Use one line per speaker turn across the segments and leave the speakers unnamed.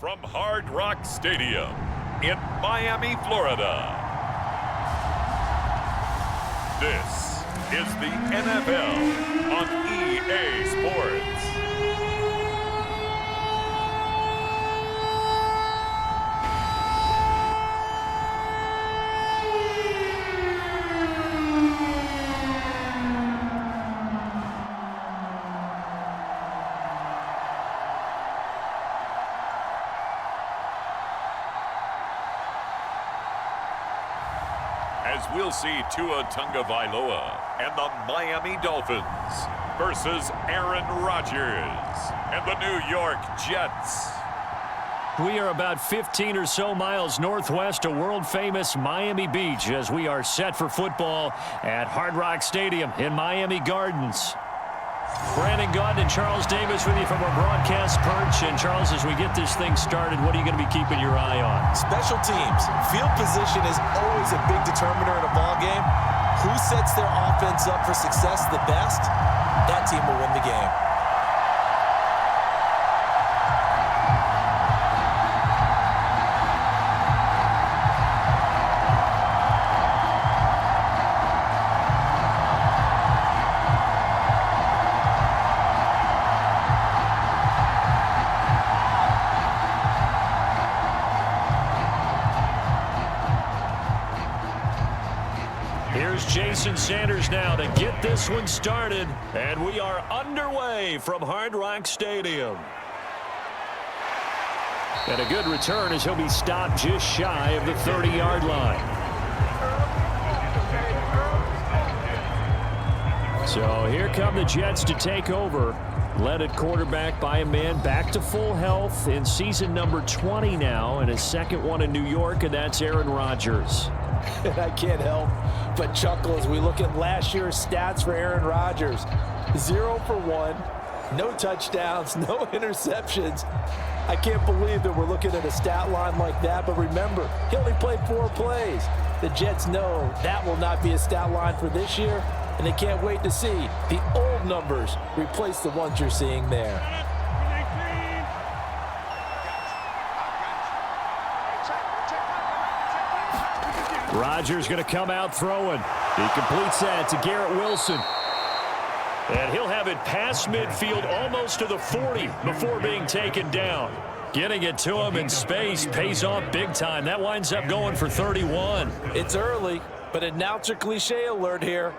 from Hard Rock Stadium in Miami, Florida. This is the NFL on EA Sports. As we'll see Tua Tagovailoa and the Miami Dolphins versus Aaron Rodgers and the New York Jets.
We are about 15 or so miles northwest of world-famous Miami Beach as we are set for football at Hard Rock Stadium in Miami Gardens. Brandon Gaudin and Charles Davis with you from our broadcast perch. And Charles, as we get this thing started, what are you going to be keeping your eye on?
Special teams. Field position is always a big determiner in a ball game. Who sets their offense up for success the best, that team will win the game.
Here's Jason Sanders now to get this one started, and we are underway from Hard Rock Stadium. And a good return as he'll be stopped just shy of the 30-yard line. So here come the Jets to take over. Led at quarterback by a man back to full health in season number 20 now, and his second one in New York, and that's Aaron Rodgers.
And I can't help but chuckle as we look at last year's stats for Aaron Rodgers. 0 for 1, no touchdowns, no interceptions. I can't believe that we're looking at a stat line like that, but remember, he only played 4 plays. The Jets know that will not be a stat line for this year, and they can't wait to see the old numbers replace the ones you're seeing there.
Rodgers going to come out throwing. He completes that to Garrett Wilson. And he'll have it past midfield almost to the 40 before being taken down. Getting it to him in space pays off big time. That winds up going for 31.
It's early, but announcer cliche alert here.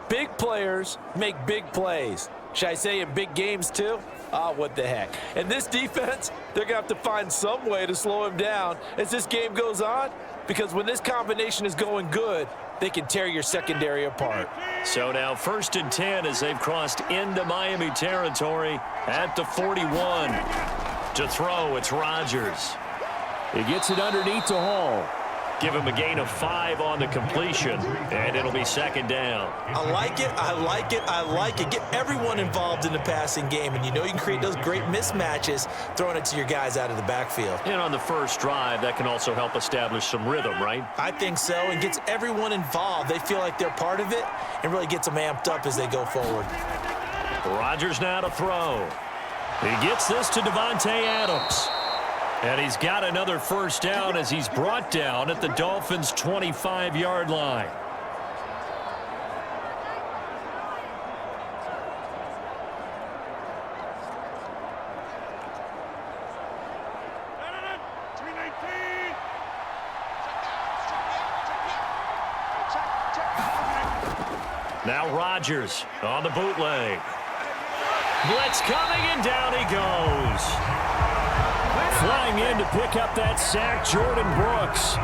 Big players make big plays. Should I say in big games too? Ah, what the heck. And this defense, they're going to have to find some way to slow him down as this game goes on, because when this combination is going good, they can tear your secondary apart.
So now 1st and 10 as they've crossed into Miami territory at the 41. To throw, it's Rodgers. He gets it underneath to Hall. Give him a gain of 5 on the completion, and it'll be 2nd down.
I like it, I like it, I like it. Get everyone involved in the passing game, and you know you can create those great mismatches throwing it to your guys out of the backfield.
And on the first drive, that can also help establish some rhythm, right?
I think so, and gets everyone involved. They feel like they're part of it, and really gets them amped up as they go forward.
Rodgers now to throw. He gets this to Devontae Adams. And he's got another first down as he's brought down at the Dolphins' 25-yard line. Now Rodgers on the bootleg. Blitz coming, and down he goes. Flying in to pick up that sack, Jordan Brooks.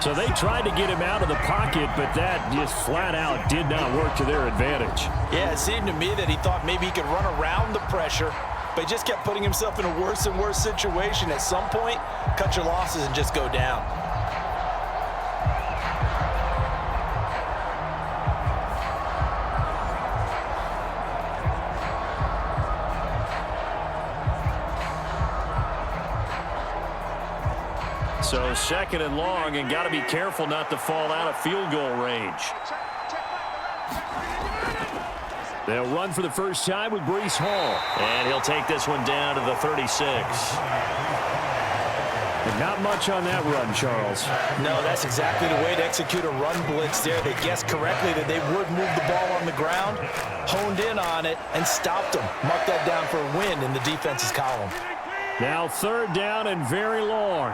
So they tried to get him out of the pocket, but that just flat out did not work to their advantage.
Yeah, it seemed to me that he thought maybe he could run around the pressure, but he just kept putting himself in a worse and worse situation. At some point, cut your losses and just go down.
So 2nd and long, and got to be careful not to fall out of field goal range. They'll run for the first time with Breece Hall. And he'll take this one down to the 36. And not much on that run, Charles.
No, that's exactly the way to execute a run blitz there. They guessed correctly that they would move the ball on the ground, honed in on it, and stopped them. Mark that down for a win in the defense's column.
Now 3rd down and very long.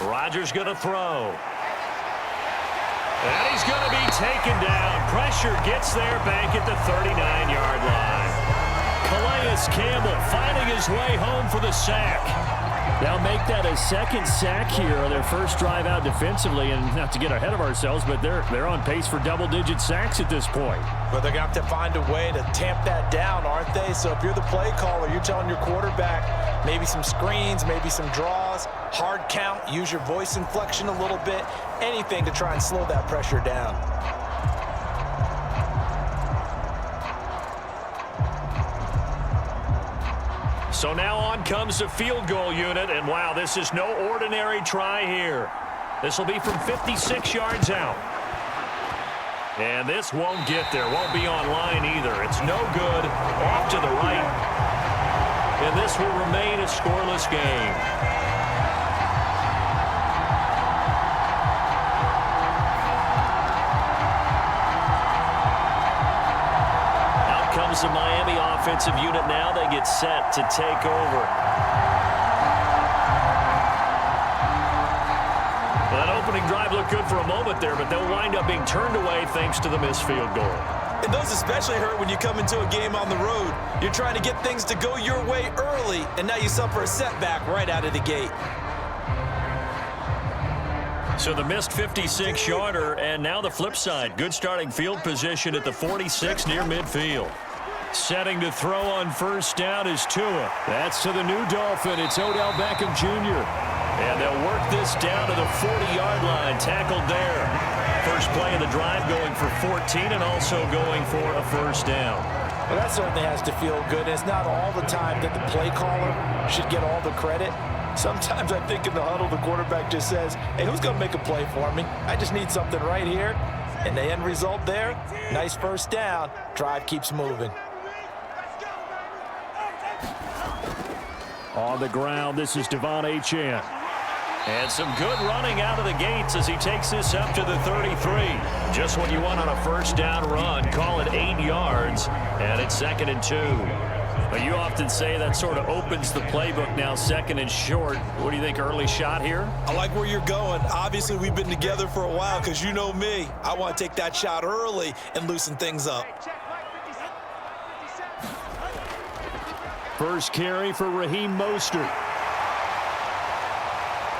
Rodgers going to throw. And he's going to be taken down. Pressure gets there back at the 39-yard line. Calais Campbell finding his way home for the sack. They'll make that a 2nd sack here on their first drive out defensively. And not to get ahead of ourselves, but they're on pace for double-digit sacks at this point.
But they're going to have to find a way to tamp that down, aren't they? So if you're the play caller, you're telling your quarterback maybe some screens, maybe some draws, hard count, use your voice inflection a little bit, anything to try and slow that pressure down.
So now on comes the field goal unit, and wow, this is no ordinary try here. This will be from 56 yards out. And this won't get there, won't be on line either. It's no good, off to the right. And this will remain a scoreless game. The Miami offensive unit now. They get set to take over. That opening drive looked good for a moment there, but they'll wind up being turned away thanks to the missed field goal.
And those especially hurt when you come into a game on the road. You're trying to get things to go your way early, and now you suffer a setback right out of the gate.
So the missed 56-yarder, and now the flip side. Good starting field position at the 46 near midfield. Setting to throw on 1st down is Tua. That's to the new Dolphin. It's Odell Beckham Jr. And they'll work this down to the 40-yard line. Tackled there. First play of the drive going for 14 and also going for a 1st down.
Well, that certainly has to feel good. It's not all the time that the play caller should get all the credit. Sometimes I think in the huddle, the quarterback just says, hey, who's going to make a play for me? I just need something right here. And the end result there, nice 1st down. Drive keeps moving.
On the ground, this is Devon Achane. And some good running out of the gates as he takes this up to the 33. Just what you want on a 1st down run. Call it 8 yards, and it's 2nd and 2. But you often say that sort of opens the playbook now, 2nd and short. What do you think, early shot here?
I like where you're going. Obviously, we've been together for a while because you know me. I want to take that shot early and loosen things up.
First carry for Raheem Mostert.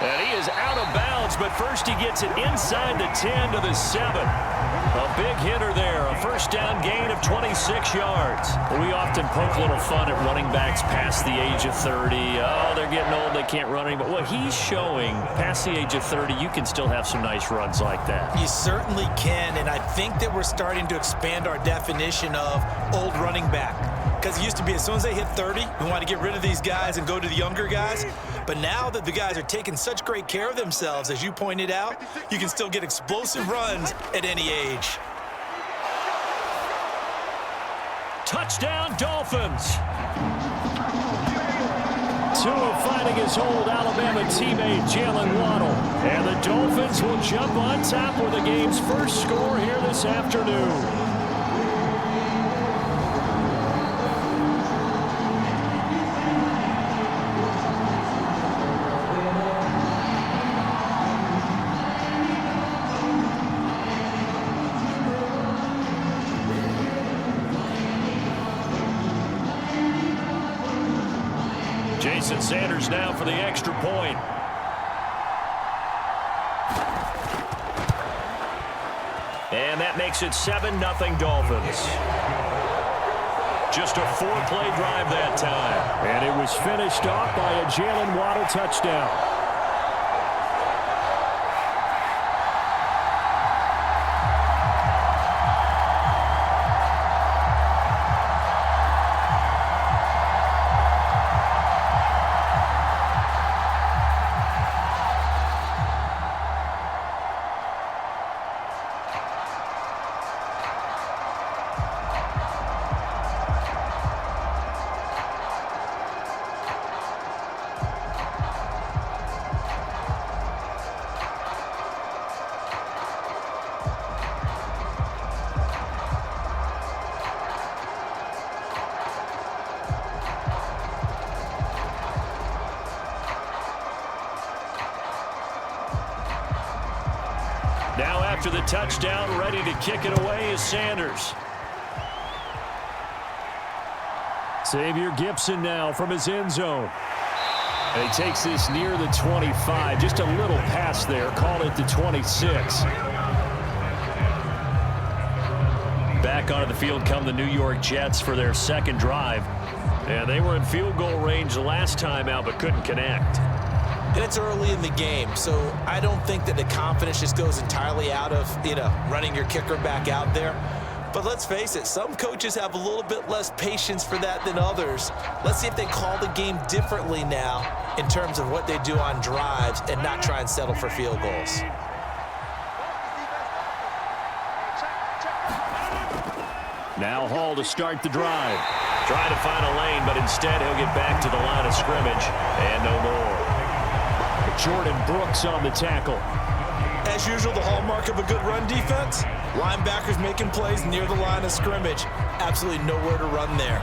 And he is out of bounds, but first he gets it inside the 10 to the 7. A big hitter there, a 1st down gain of 26 yards. We often poke a little fun at running backs past the age of 30. Oh, they're getting old, they can't run anymore. What he's showing, past the age of 30, you can still have some nice runs like that.
You certainly can, and I think that we're starting to expand our definition of old running back. Because it used to be as soon as they hit 30, we want to get rid of these guys and go to the younger guys. But now that the guys are taking such great care of themselves, as you pointed out, you can still get explosive runs at any age.
Touchdown, Dolphins. Tua finding his old Alabama teammate, Jalen Waddle. And the Dolphins will jump on top with the game's first score here this afternoon. Jason Sanders now for the extra point. And that makes it 7-0 Dolphins. Just a 4-play drive that time. And it was finished off by a Jalen Waddle touchdown. after the touchdown. Ready to kick it away is Sanders. Xavier Gibson now from his end zone. And he takes this near the 25. Just a little pass there. Call it the 26. Back onto the field come the New York Jets for their second drive. And they were in field goal range last time out but couldn't connect.
And it's early in the game, so I don't think that the confidence just goes entirely out of, running your kicker back out there. But let's face it, some coaches have a little bit less patience for that than others. Let's see if they call the game differently now in terms of what they do on drives and not try and settle for field goals.
Now Hall to start the drive. Trying to find a lane, but instead he'll get back to the line of scrimmage. And no more. Jordan Brooks on the tackle.
As usual, the hallmark of a good run defense, linebackers making plays near the line of scrimmage. Absolutely nowhere to run there.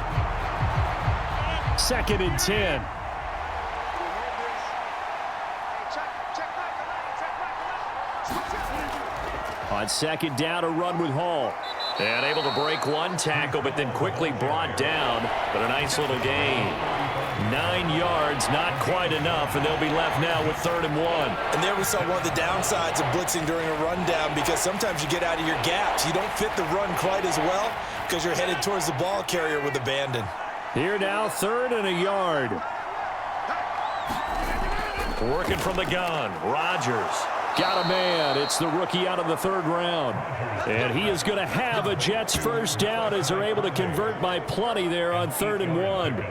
2nd and 10. On 2nd down, a run with Hall. And able to break one tackle, but then quickly brought down. But a nice little gain. 9 yards, not quite enough, and they'll be left now with 3rd and 1.
And there we saw one of the downsides of blitzing during a rundown, because sometimes you get out of your gaps. You don't fit the run quite as well because you're headed towards the ball carrier with abandon.
Here now, 3rd and a yard. Working from the gun, Rodgers. Got a man. It's the rookie out of the 3rd round. And he is going to have a Jets first down as they're able to convert by plenty there on 3rd and 1.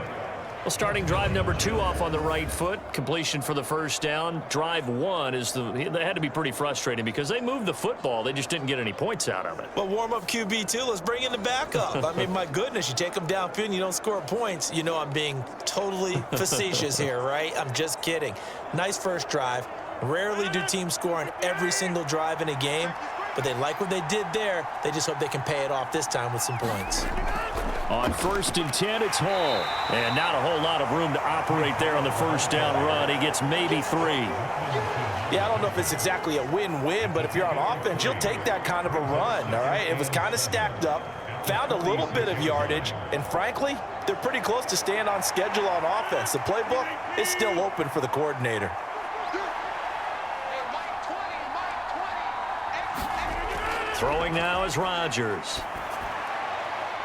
Well, starting drive number 2 off on the right foot. Completion for the first down. Drive 1 is they had to be pretty frustrating because they moved the football. They just didn't get any points out of it.
Well, warm up QB too. Let's bring in the backup. I mean, my goodness, you take them downfield and you don't score points. You know I'm being totally facetious here, right? I'm just kidding. Nice first drive. Rarely do teams score on every single drive in a game, but they like what they did there. They just hope they can pay it off this time with some points.
On 1st and 10, it's Hall. And not a whole lot of room to operate there on the first down run. He gets maybe 3.
Yeah, I don't know if it's exactly a win-win, but if you're on offense, you'll take that kind of a run, all right? It was kind of stacked up, found a little bit of yardage, and frankly, they're pretty close to staying on schedule on offense. The playbook is still open for the coordinator.
Throwing now is Rodgers.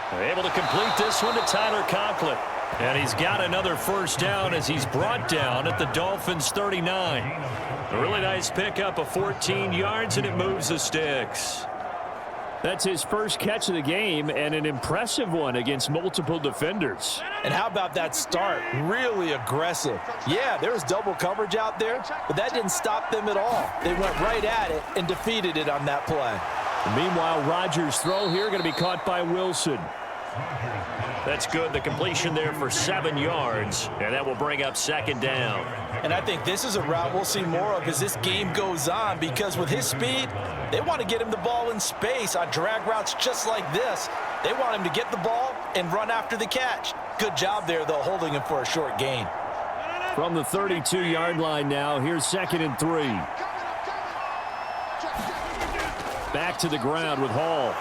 They're able to complete this one to Tyler Conklin. And he's got another first down as he's brought down at the Dolphins' 39. A really nice pickup of 14 yards, and it moves the sticks. That's his first catch of the game, and an impressive one against multiple defenders.
And how about that start? Really aggressive. Yeah, there was double coverage out there, but that didn't stop them at all. They went right at it and defeated it on that play.
Meanwhile, Rodgers' throw here going to be caught by Wilson. That's good. The completion there for 7 yards, and that will bring up 2nd down.
And I think this is a route we'll see more of as this game goes on, because with his speed, they want to get him the ball in space on drag routes just like this. They want him to get the ball and run after the catch. Good job there, though, holding him for a short gain.
From the 32-yard line now, here's 2nd and 3. Back to the ground with Hall.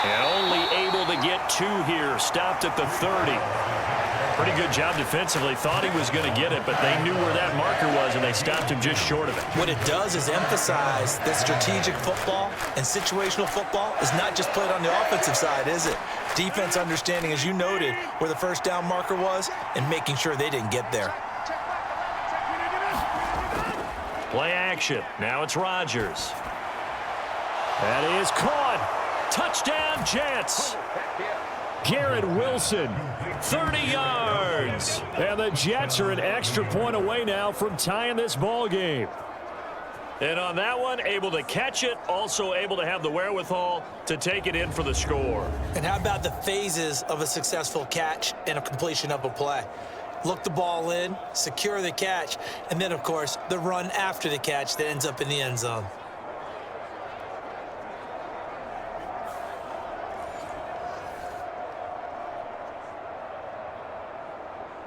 And only able to get 2 here. Stopped at the 30. Pretty good job defensively. Thought he was going to get it, but they knew where that marker was, and they stopped him just short of it.
What it does is emphasize that strategic football and situational football is not just played on the offensive side, is it? Defense understanding, as you noted, where the first down marker was and making sure they didn't get there.
Play action. Now it's Rodgers. That is caught. Touchdown, Jets. Garrett Wilson, 30 yards. And the Jets are an extra point away now from tying this ball game. And on that one, able to catch it, also able to have the wherewithal to take it in for the score.
And how about the phases of a successful catch and a completion of a play? Look the ball in, secure the catch, and then, of course, the run after the catch that ends up in the end zone.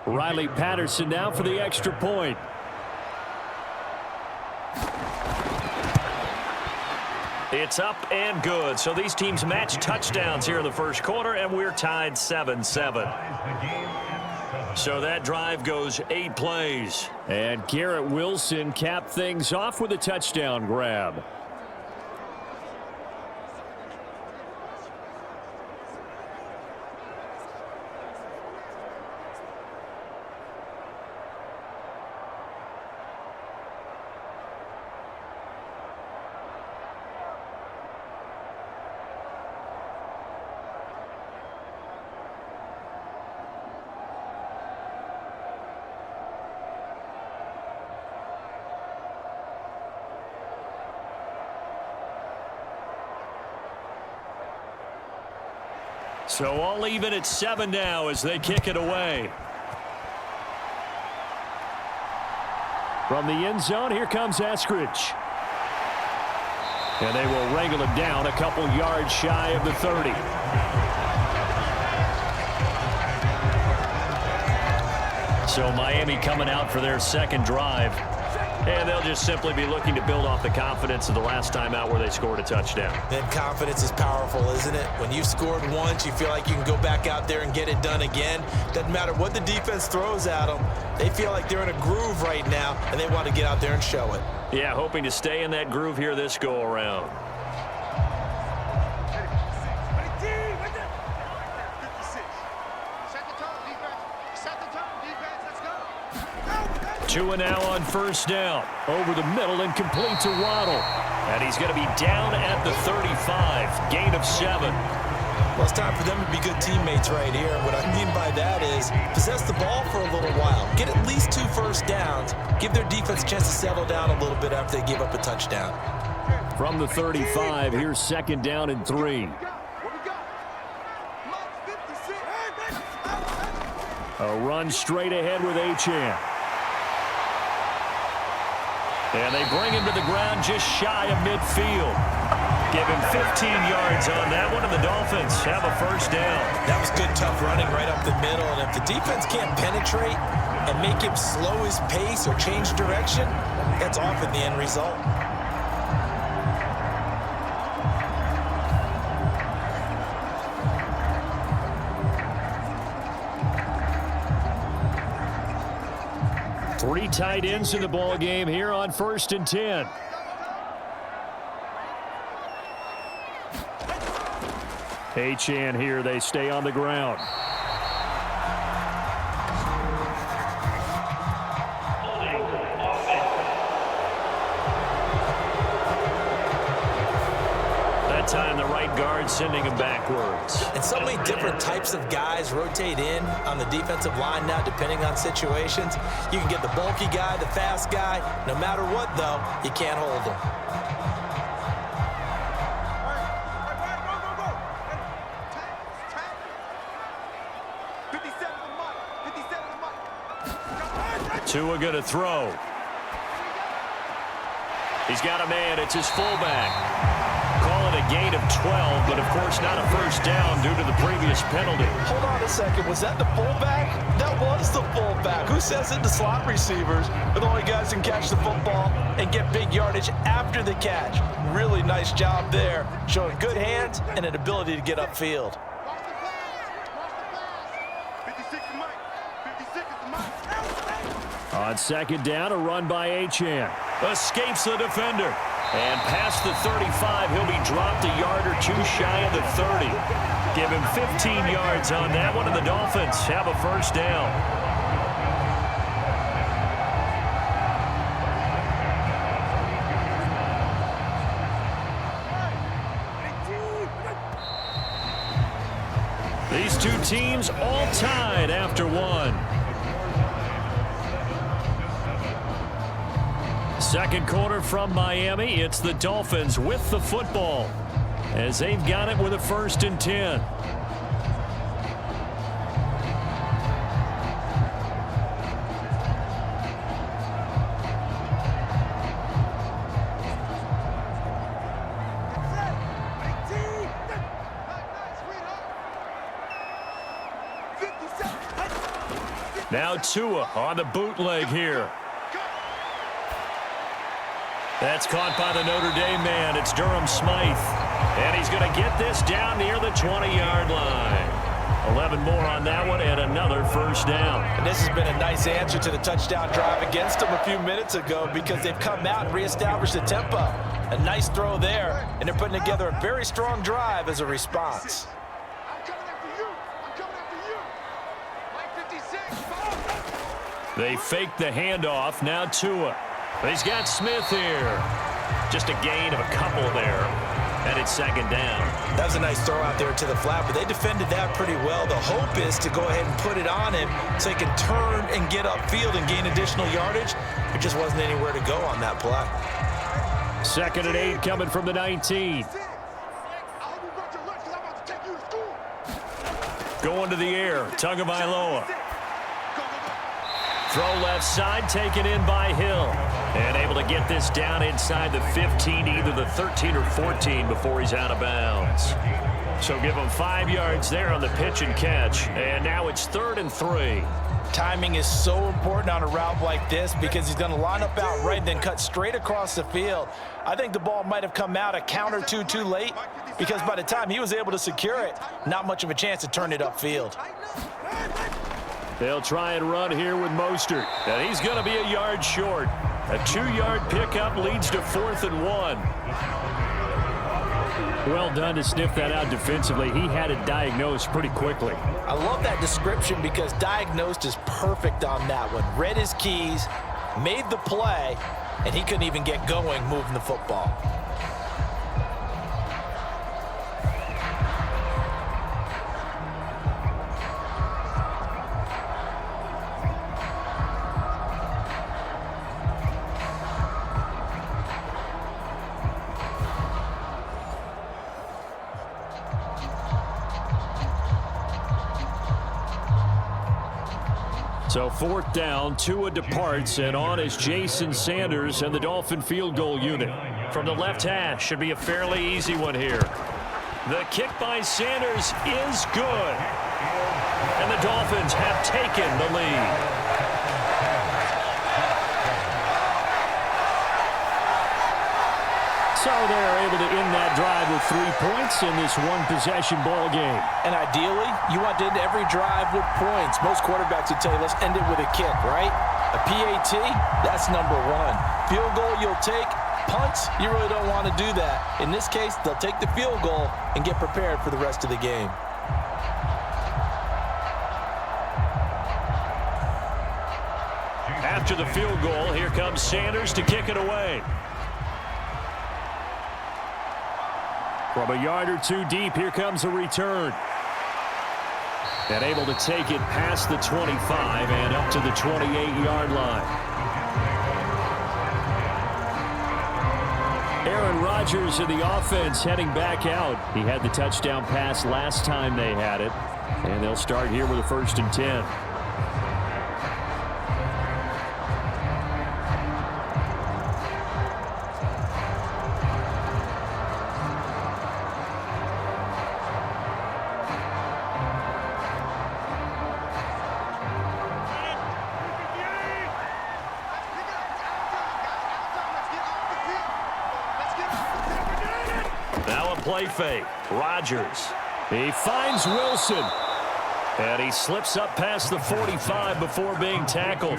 Riley Patterson now for the extra point. It's up and good. So these teams match touchdowns here in the first quarter, and we're tied 7-7. So that drive goes 8 plays.
And Garrett Wilson capped things off with a touchdown grab.
So all even at 7 now as they kick it away.
From the end zone, here comes Eskridge. And they will wrangle him down a couple yards shy of the 30.
So Miami coming out for their second drive. And they'll just simply be looking to build off the confidence of the last time out where they scored a touchdown.
And confidence is powerful, isn't it? When you've scored once, you feel like you can go back out there and get it done again. Doesn't matter what the defense throws at them. They feel like they're in a groove right now, and they want to get out there and show it.
Yeah, hoping to stay in that groove here this go-around.
Two and now on first down. Over the middle and complete to Waddle.
And he's going to be down at the 35. Gain of 7.
Well, it's time for them to be good teammates right here. And what I mean by that is possess the ball for a little while. Get at least 2 first downs. Give their defense a chance to settle down a little bit after they give up a touchdown.
From the 35, here's second down and 3. A run straight ahead with Achane.
And they bring him to the ground just shy of midfield. Give him 15 yards on that one, and the Dolphins have a first down.
That was good, tough running right up the middle. And if the defense can't penetrate and make him slow his pace or change direction, that's often the end result.
Three tight ends in the ball game here on 1st and 10. Achane here, they stay on the ground.
That time the right guard sending him backwards.
And so many different types of guys rotate in on the defensive line now, depending on situations. You can get the bulky guy, the fast guy. No matter what, though, you can't hold them.
Tua going to throw. He's got a man. It's his fullback. Call it a gain of 12, but of course not a first down due to the previous penalty.
Hold on a second. Was that the fullback? That was the fullback. Who says it? The slot receivers are the only guys who can catch the football and get big yardage after the catch. Really nice job there, showing good hands and an ability to get upfield.
On second down, a run by Achane.
Escapes the defender. And past the 35, he'll be dropped a yard or 2 shy of the 30. Give him 15 yards on that one, and the Dolphins have a first down. These two teams all tied after one.
Second quarter from Miami. It's the Dolphins with the football as they've got it with a 1st and 10. Now Tua on the bootleg here.
That's caught by the Notre Dame man. It's Durham Smythe. And he's going to get this down near the 20-yard line. 11 more on that one and another first down.
And this has been a nice answer to the touchdown drive against them a few minutes ago because they've come out and reestablished the tempo. A nice throw there, and they're putting together a very strong drive as a response.
I'm coming after you. I'm coming after you. Mike 56.
They fake the handoff. Now Tua. He's got Smith here. Just a gain of a couple there. And it's second down.
That was a nice throw out there to the flat, but they defended that pretty well. The hope is to go ahead and put it on him so he can turn and get upfield and gain additional yardage. There just wasn't anywhere to go on that play.
2nd and 8 coming from the 19. Going to the air. Tagovailoa. Throw left side, taken in by Hill. And able to get this down inside the 15, either the 13 or 14 before he's out of bounds. So give him 5 yards there on the pitch and catch. And now it's 3rd and 3.
Timing is so important on a route like this because he's going to line up out right and then cut straight across the field. I think the ball might have come out a count or two too late because by the time he was able to secure it, not much of a chance to turn it upfield.
They'll try and run here with Mostert. And he's going to be a yard short. A 2-yard pickup leads to 4th and 1. Well done to sniff that out defensively. He had it diagnosed pretty quickly.
I love that description because diagnosed is perfect on that one. Read his keys, made the play, and he couldn't even get going moving the football.
So 4th down, Tua departs, and on is Jason Sanders and the Dolphin field goal unit. From the left hash, should be a fairly easy one here. The kick by Sanders is good. And the Dolphins have taken the lead. So they're able to end that drive with 3 points in this one-possession ball game.
And ideally, you want to end every drive with points. Most quarterbacks would tell you, let's end it with a kick, right? A PAT, that's number 1. Field goal you'll take. Punts, you really don't want to do that. In this case, they'll take the field goal and get prepared for the rest of the game.
After the field goal, here comes Sanders to kick it away. From a yard or two deep, here comes a return. And able to take it past the 25 and up to the 28-yard line. Aaron Rodgers in the offense heading back out. He had the touchdown pass last time they had it. And they'll start here with a 1st and 10. Play fake. Rodgers. He finds Wilson. And he slips up past the 45 before being tackled.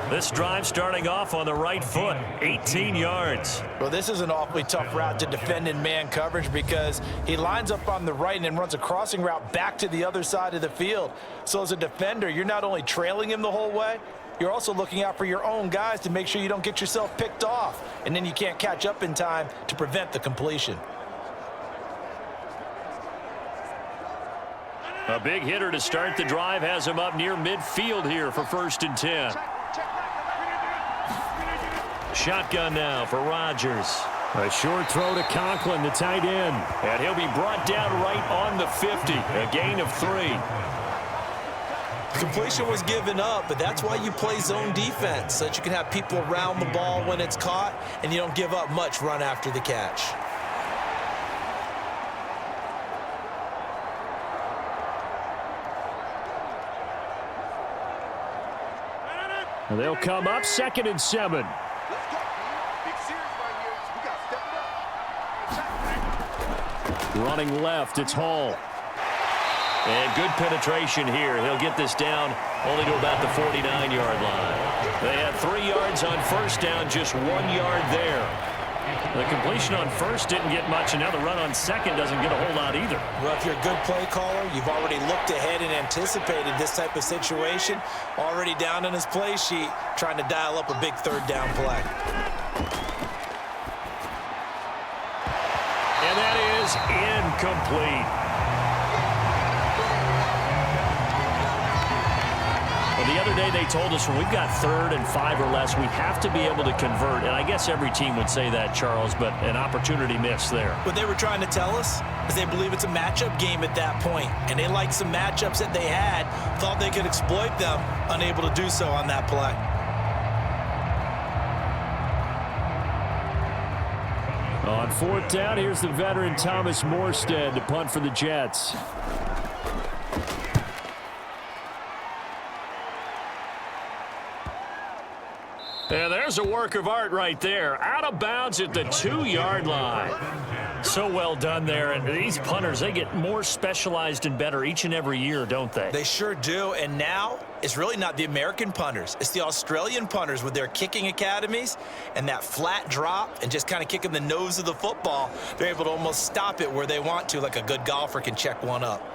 This drive starting off on the right foot. 18 yards.
Well, this is an awfully tough route to defend in man coverage because he lines up on the right and then runs a crossing route back to the other side of the field. So as a defender, you're not only trailing him the whole way, you're also looking out for your own guys to make sure you don't get yourself picked off. And then you can't catch up in time to prevent the completion.
A big hitter to start the drive has him up near midfield here for 1st and 10. Shotgun now for Rodgers. A short throw to Conklin, the tight end. And he'll be brought down right on the 50. A gain of 3.
Completion was given up, but that's why you play zone defense, so that you can have people around the ball when it's caught, and you don't give up much run after the catch.
They'll come up 2nd and 7.
Let's go. Big series right
Running left, it's Hall.
And good penetration here. He'll get this down only to about the 49-yard line. They had 3 yards on first down, just 1 yard there. The completion on first didn't get much, and now the run on second doesn't get a whole lot either.
Well, if you're a good play caller, you've already looked ahead and anticipated this type of situation. Already down on his play sheet, trying to dial up a big third down play.
And that is incomplete. Well, the other day they told us when we've got 3rd and 5 or less, we have to be able to convert. And I guess every team would say that, Charles, but an opportunity missed there.
What they were trying to tell us is they believe it's a matchup game at that point. And they liked some matchups that they had, thought they could exploit them, unable to do so on that play.
On 4th down, here's the veteran Thomas Morstead to punt for the Jets.
Yeah, there's a work of art right there. Out of bounds at the 2-yard line. So well done there. And these punters, they get more specialized and better each and every year, don't they?
They sure do. And now it's really not the American punters. It's the Australian punters with their kicking academies and that flat drop and just kind of kicking the nose of the football. They're able to almost stop it where they want to, like a good golfer can check one up.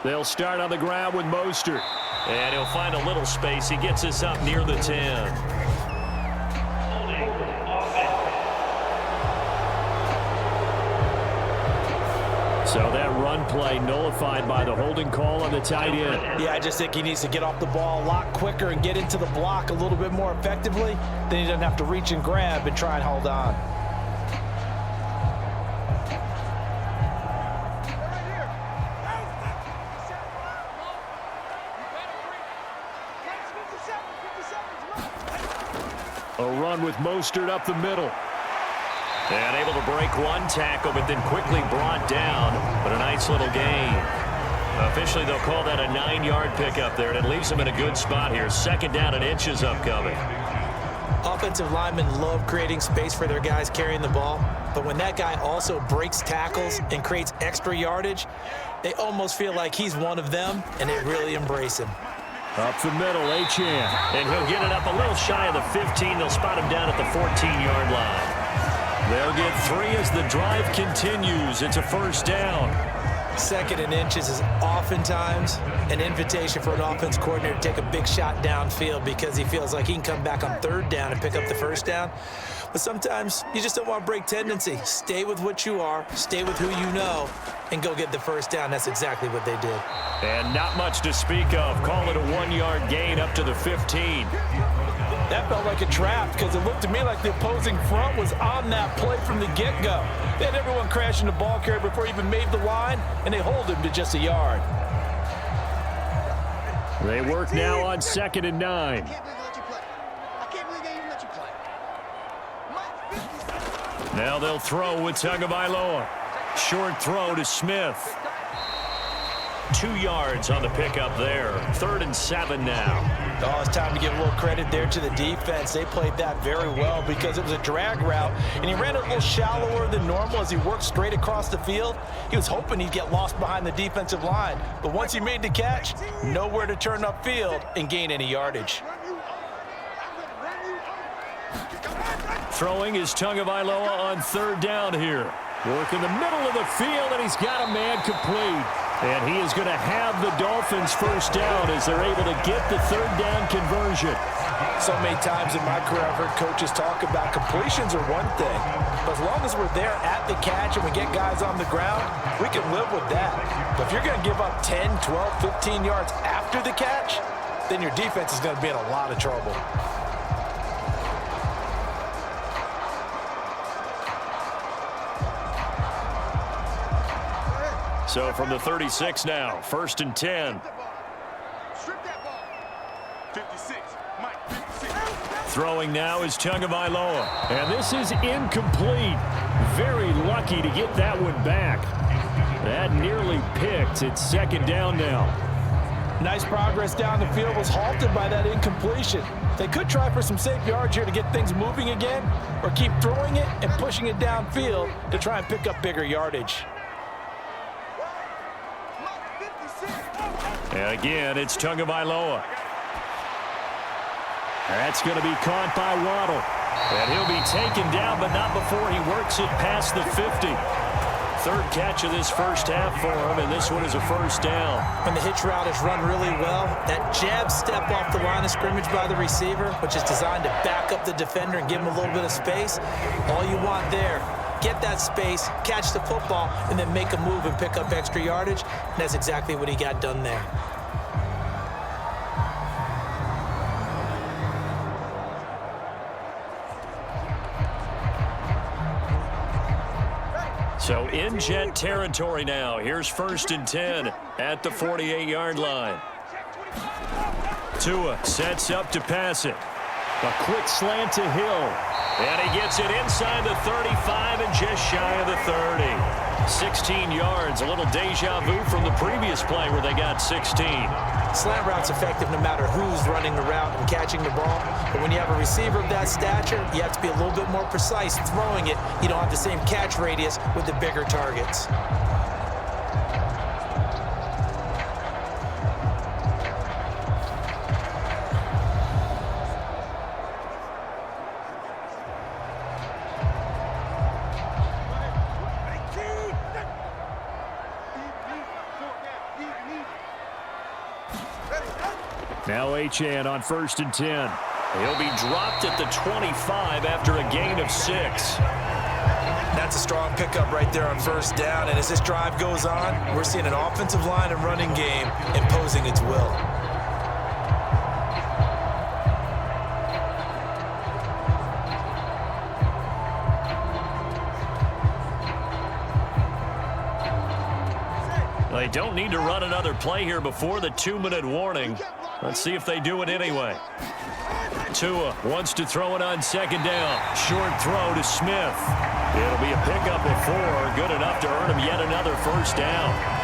They'll start on the ground with Mostert.
And he'll find a little space. He gets us up near the 10.
So that run play nullified by the holding call on the tight end.
Yeah, I just think he needs to get off the ball a lot quicker and get into the block a little bit more effectively. Then he doesn't have to reach and grab and try and hold on.
A run with Mostert up the middle.
And able to break one tackle, but then quickly brought down. But a nice little gain. Officially, they'll call that a 9-yard pickup there, and it leaves them in a good spot here. 2nd down and inches upcoming.
Offensive linemen love creating space for their guys carrying the ball. But when that guy also breaks tackles and creates extra yardage, they almost feel like he's one of them, and they really embrace him.
Up the middle, Achane.
And he'll get it up a little shy of the 15. They'll spot him down at the 14-yard line. They'll get 3 as the drive continues. It's a 1st down.
2nd and inches is oftentimes an invitation for an offense coordinator to take a big shot downfield because he feels like he can come back on 3rd down and pick up the 1st down. But sometimes you just don't want to break tendency. Stay with what you are, stay with who you know, and go get the 1st down. That's exactly what they did.
And not much to speak of. Call it a 1-yard gain up to the 15.
That felt like a trap because it looked to me like the opposing front was on that play from the get-go. They had everyone crashing the ball carrier before he even made the line, and they hold him to just a yard.
They work now on 2nd and 9.
Now they'll throw with Tagovailoa. Short throw to Smith. 2 yards on the pickup there. 3rd and 7 now.
Oh, it's time to give a little credit there to the defense. They played that very well because it was a drag route, and he ran a little shallower than normal as he worked straight across the field. He was hoping he'd get lost behind the defensive line, but once he made the catch, nowhere to turn upfield and gain any yardage.
Throwing is Tagovailoa on 3rd down here.
Work in the middle of the field, and he's got a man complete. And he is going to have the Dolphins 1st down as they're able to get the 3rd down conversion.
So many times in my career I've heard coaches talk about completions are one thing, but as long as we're there at the catch and we get guys on the ground, we can live with that. But if you're going to give up 10, 12, 15 yards after the catch, then your defense is going to be in a lot of trouble.
So from the 36 now, 1st and 10.
Strip that ball. 56. Mike, 56.
Throwing now is Tagovailoa.
And this is incomplete. Very lucky to get that one back. That nearly picked. It's second down now.
Nice progress down the field was halted by that incompletion. They could try for some safe yards here to get things moving again, or keep throwing it and pushing it downfield to try and pick up bigger yardage.
And again, it's Tagovailoa. That's going to be caught by Waddle. And he'll be taken down, but not before he works it past the 50. Third catch of this first half for him, and this one is a first down.
When the hitch route is run really well, that jab step off the line of scrimmage by the receiver, which is designed to back up the defender and give him a little bit of space, all you want there, get that space, catch the football, and then make a move and pick up extra yardage, and that's exactly what he got done there.
So in Jet territory now. Here's 1st and 10 at the 48-yard line. Tua sets up to pass it.
A quick slant to Hill.
And he gets it inside the 35 and just shy of the 30. 16 yards, a little deja vu from the previous play where they got 16.
Slant route's effective no matter who's running the route and catching the ball. But when you have a receiver of that stature, you have to be a little bit more precise throwing it. You don't have the same catch radius with the bigger targets.
Now Achane on 1st and 10.
He'll be dropped at the 25 after a gain of 6.
That's a strong pickup right there on first down. And as this drive goes on, we're seeing an offensive line and running game imposing its will.
They don't need to run another play here before the 2-minute warning. Let's see if they do it anyway. Tua wants to throw it on 2nd down. Short throw to Smith. It'll be a pickup of 4, good enough to earn him yet another first down.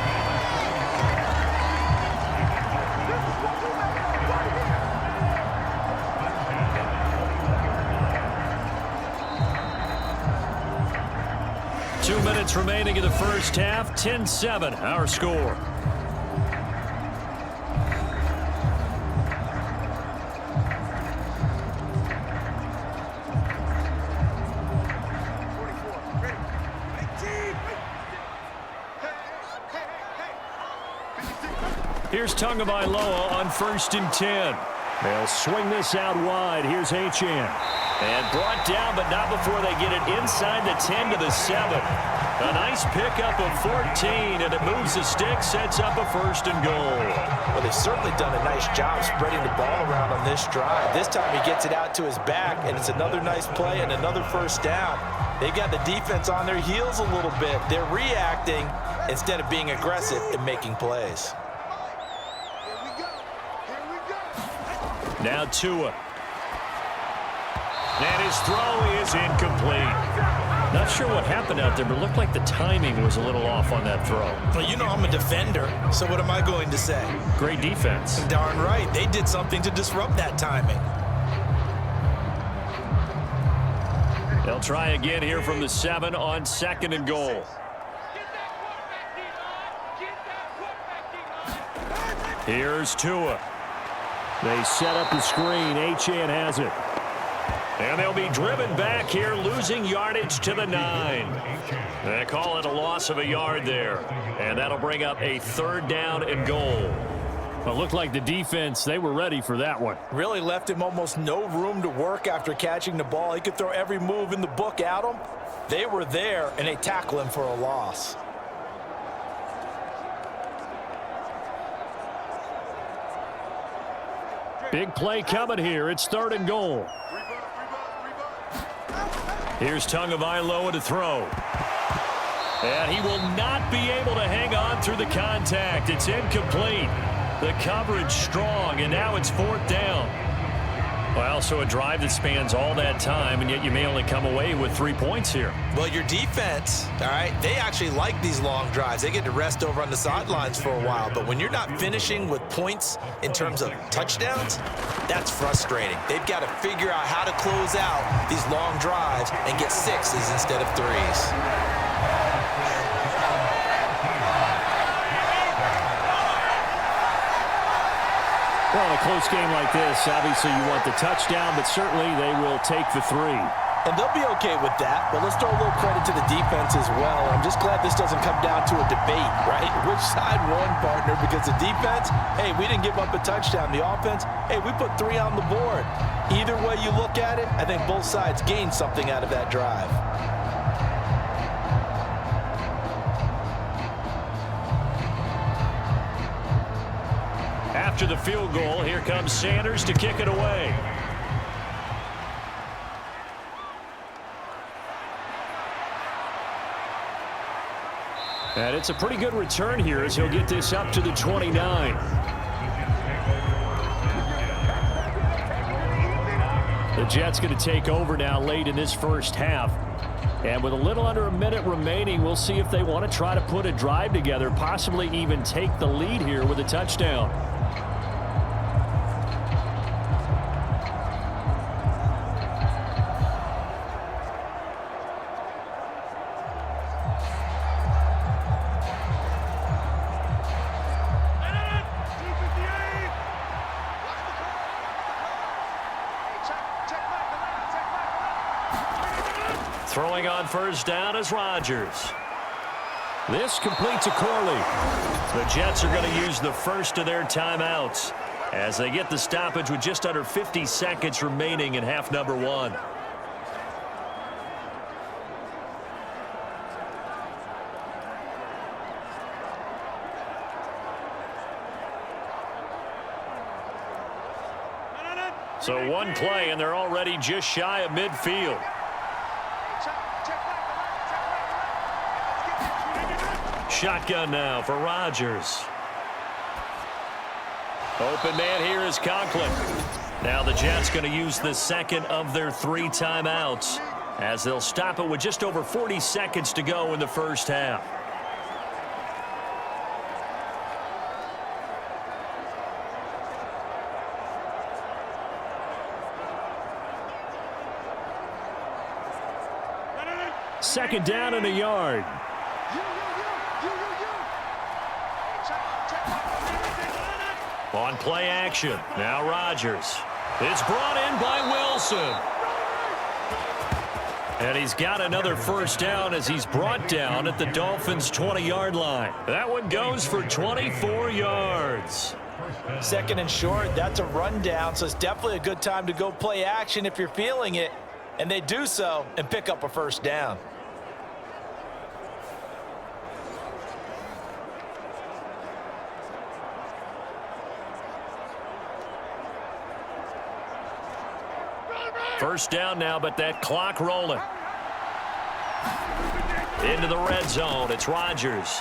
Two minutes remaining in the first half. 10-7, our score. Here's Tagovailoa on 1st and 10.
They'll swing this out wide. Here's Achane.
And brought down, but not before they get it inside the 10 to the 7. A nice pickup of 14, and it moves the stick, sets up a 1st and goal.
Well, they've certainly done a nice job spreading the ball around on this drive. This time he gets it out to his back, and it's another nice play and another first down. They've got the defense on their heels a little bit. They're reacting instead of being aggressive and making plays.
Now Tua. And his throw is incomplete. Not sure what happened out there, but it looked like the timing was a little off on that throw.
Well, you know I'm a defender, so what am I going to say?
Great defense.
Darn right. They did something to disrupt that timing.
They'll try again here from the 7 on 2nd and goal. Here's Tua.
They set up the screen. Achane has it.
And they'll be driven back here, losing yardage to the 9. They call it a loss of a yard there. And that'll bring up a 3rd down and goal.
Well, it looked like the defense, they were ready for that one.
Really left him almost no room to work after catching the ball. He could throw every move in the book at him. They were there, and they tackle him for a loss.
Big play coming here. It's 3rd and goal.
Here's Tagovailoa to throw. And he will not be able to hang on through the contact. It's incomplete. The coverage strong, and now it's 4th down. Well, so a drive that spans all that time, and yet you may only come away with 3 points here.
Well, your defense, all right, they actually like these long drives. They get to rest over on the sidelines for a while. But when you're not finishing with points in terms of touchdowns, that's frustrating. They've got to figure out how to close out these long drives and get 6s instead of 3s.
Well, in a close game like this, obviously you want the touchdown, but certainly they will take the 3.
And they'll be okay with that, but let's throw a little credit to the defense as well. I'm just glad this doesn't come down to a debate, right? Which side won, partner? Because the defense, hey, we didn't give up a touchdown. The offense, hey, we put 3 on the board. Either way you look at it, I think both sides gained something out of that drive.
After the field goal, here comes Sanders to kick it away. And it's a pretty good return here as he'll get this up to the 29. The Jets going to take over now late in this first half. And with a little under a minute remaining, we'll see if they want to try to put a drive together, possibly even take the lead here with a touchdown. Throwing on first down is Rodgers. This completes a Corley. The Jets are going to use the first of their timeouts as they get the stoppage with just under 50 seconds remaining in half number 1. So one play, and they're already just shy of midfield. Shotgun now for Rodgers. Open man here is Conklin. Now the Jets going to use the second of their 3 timeouts as they'll stop it with just over 40 seconds to go in the first half. Second down and a yard. On play action, now Rodgers. It's brought in by Wilson. And he's got another first down as he's brought down at the Dolphins' 20-yard line. That one goes for 24 yards.
Second and short, that's a rundown, so it's definitely a good time to go play action if you're feeling it. And they do so and pick up a first down.
First down now, but that clock rolling. Into the red zone, it's Rodgers.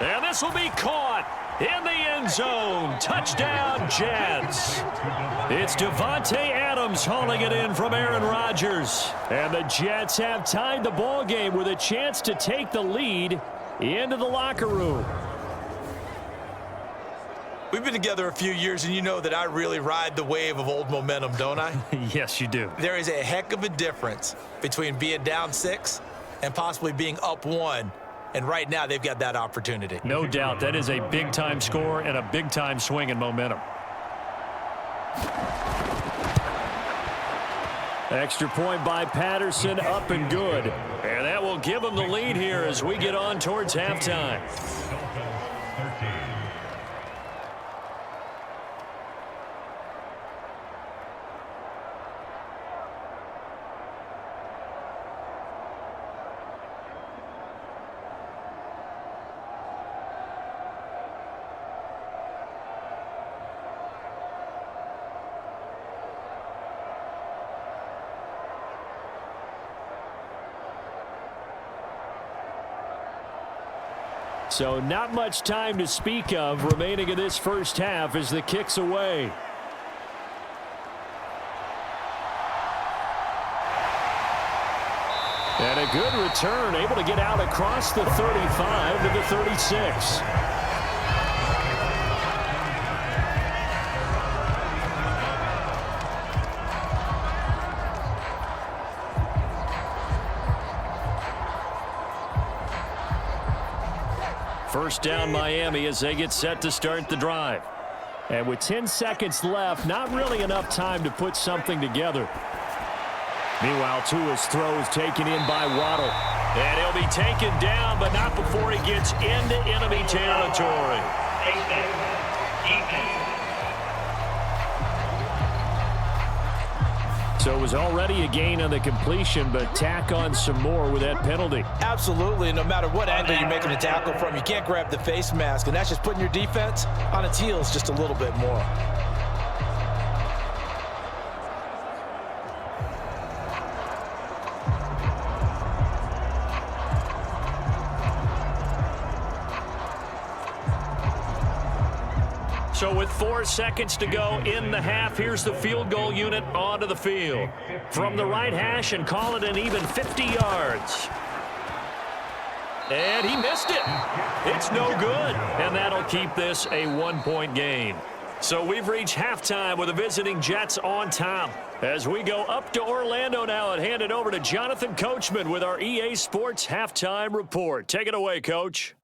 And this will be caught in the end zone. Touchdown, Jets. It's Devontae Adams hauling it in from Aaron Rodgers. And the Jets have tied the ball game with a chance to take the lead into the locker room.
We've been together a few years, and you know that I really ride the wave of old momentum, don't I?
Yes, you do.
There is a heck of a difference between being down 6 and possibly being up 1. And right now, they've got that opportunity.
No doubt. That is a big-time score and a big-time swing in momentum. Extra point by Patterson, up and good. And that will give them the lead here as we get on towards halftime. So not much time to speak of remaining in this first half as the kick's away.
And a good return, able to get out across the 35 to the 36. First down Miami as they get set to start the drive. And with 10 seconds left, not really enough time to put something together. Meanwhile, Tua's throw is taken in by Waddle. And he'll be taken down, but not before he gets into enemy territory. So it was already a gain on the completion, but tack on some more with that penalty.
Absolutely. No matter what angle you're making a tackle from, you can't grab the face mask, and that's just putting your defense on its heels just a little bit more.
So with 4 seconds to go in the half, here's the field goal unit onto the field. From the right hash and call it an even 50 yards. And he missed it. It's no good. And that'll keep this a 1-point game. So we've reached halftime with the visiting Jets on top. As we go up to Orlando now and hand it over to Jonathan Coachman with our EA Sports Halftime Report. Take it away, Coach.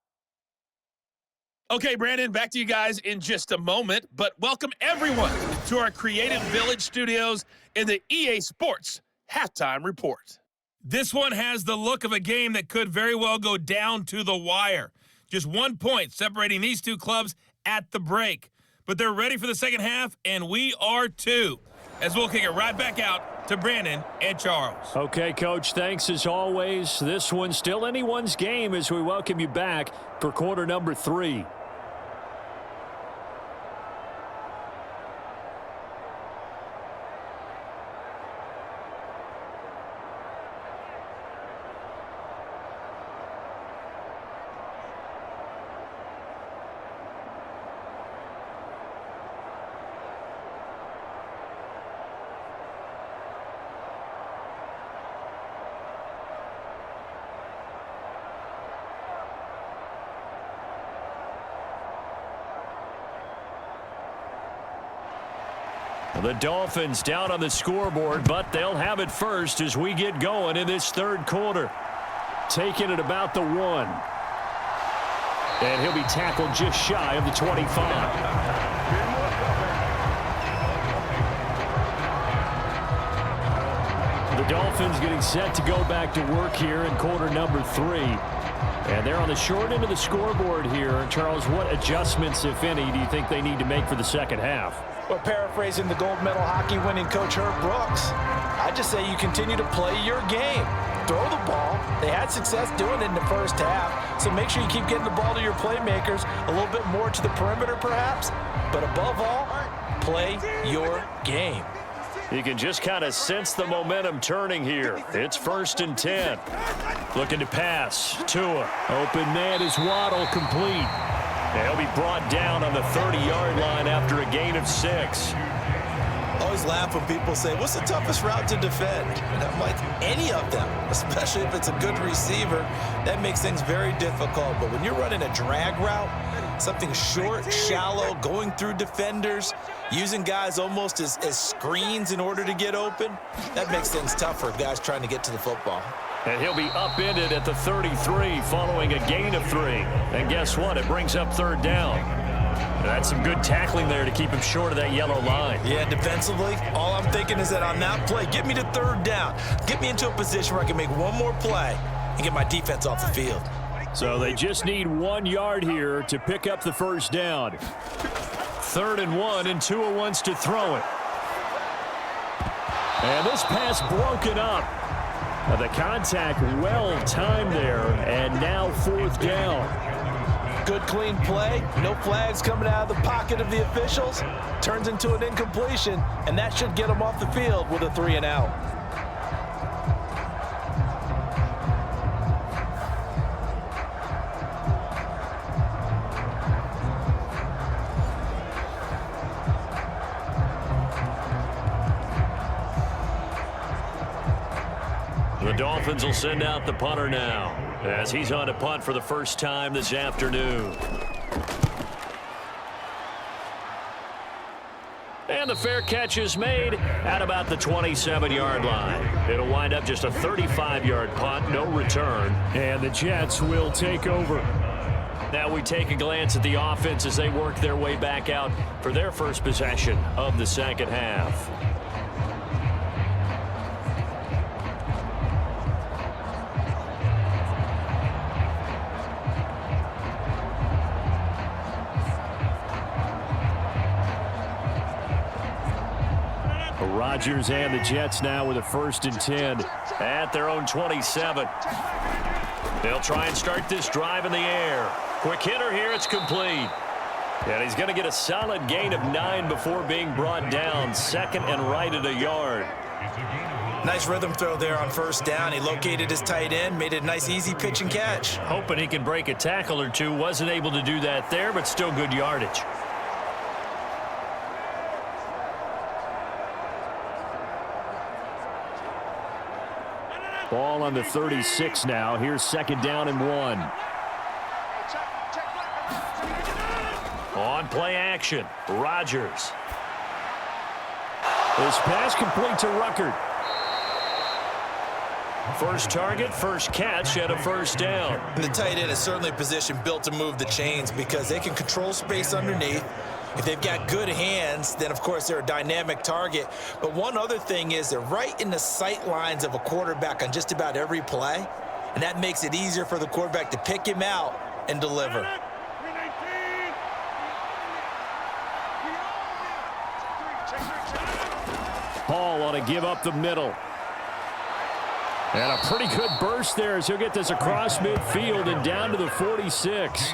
Okay, Brandon, back to you guys in just a moment, but welcome everyone to our Creative Village studios in the EA Sports Halftime Report. This one has the look of a game that could very well go down to the wire. Just 1 point separating these two clubs at the break. But they're ready for the second half, and we are too, as we'll kick it right back out to Brandon and Charles.
Okay, Coach, thanks as always. This one's still anyone's game as we welcome you back for quarter number 3. The Dolphins down on the scoreboard, but they'll have it first as we get going in this third quarter. Taking it about the 1. And he'll be tackled just shy of the 25. The Dolphins getting set to go back to work here in quarter number 3. And they're on the short end of the scoreboard here. Charles, what adjustments, if any, do you think they need to make for the second half?
Well, paraphrasing the gold medal hockey winning coach Herb Brooks, I just say you continue to play your game. Throw the ball. They had success doing it in the first half, so make sure you keep getting the ball to your playmakers, a little bit more to the perimeter perhaps, but above all, play your game.
You can just kind of sense the momentum turning here. It's 1st and 10. Looking to pass. Tua.
Open man is Waddle, complete.
He'll be brought down on the 30-yard line after a gain of 6.
Always laugh when people say, what's the toughest route to defend? And I'm like, any of them, especially if it's a good receiver. That makes things very difficult. But when you're running a drag route, something short, shallow, going through defenders, using guys almost as screens in order to get open, that makes things tough for guys trying to get to the football.
And he'll be upended at the 33 following a gain of 3. And guess what? It brings up 3rd down. That's some good tackling there to keep him short of that yellow line.
Yeah, defensively, all I'm thinking is that on that play, get me to 3rd down. Get me into a position where I can make one more play and get my defense off the field.
So they just need 1 yard here to pick up the first down. 3rd and 1, and Tua wants to throw it. And this pass broken up. The contact well timed there, and now 4th down.
Good clean play, no flags coming out of the pocket of the officials. Turns into an incompletion, and that should get them off the field with a 3 and out.
The Dolphins will send out the punter now as he's on to punt for the first time this afternoon. And the fair catch is made at about the 27-yard line. It'll wind up just a 35-yard punt, no return.
And the Jets will take over.
Now we take a glance at the offense as they work their way back out for their first possession of the second half.
Rodgers and the Jets now with a 1st and 10
at their own 27. They'll try and start this drive in the air. Quick hitter here, it's complete. And he's going to get a solid gain of 9 before being brought down. 2nd and right at a yard.
Nice rhythm throw there on 1st down. He located his tight end, made it a nice easy pitch and catch.
Hoping he can break a tackle or two. Wasn't able to do that there, but still good yardage.
Ball on the 36 now. Here's 2nd down and 1.
On play action, Rodgers.
This pass complete to Ruckert.
First target, first catch, and a 1st down.
And the tight end is certainly a position built to move the chains because they can control space underneath. If they've got good hands, then, of course, they're a dynamic target. But one other thing is they're right in the sight lines of a quarterback on just about every play, and that makes it easier for the quarterback to pick him out and deliver.
Hall on to give up the middle. And a pretty good burst there as he'll get this across midfield and down to the 46.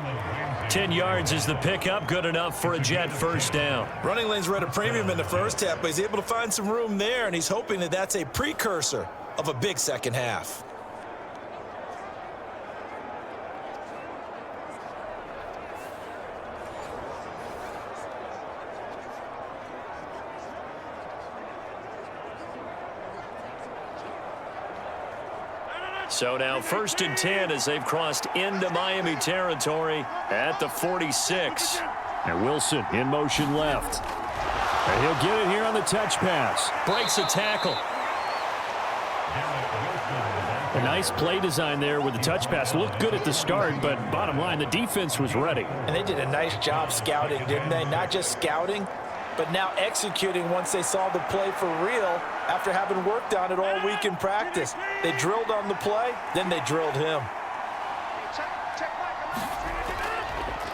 10 yards is the pickup, good enough for a Jet 1st down.
Running lanes were at a premium in the 1st half, but he's able to find some room there, and he's hoping that that's a precursor of a big 2nd half.
So now 1st and 10 as they've crossed into Miami territory at the 46.
And Wilson in motion left. And he'll get it here on the touch pass.
Breaks a tackle.
A nice play design there with the touch pass. Looked good at the start, but bottom line, the defense was ready.
And they did a nice job scouting, didn't they? Not just scouting, but now executing once they saw the play for real after having worked on it all week in practice. They drilled on the play, then they drilled him.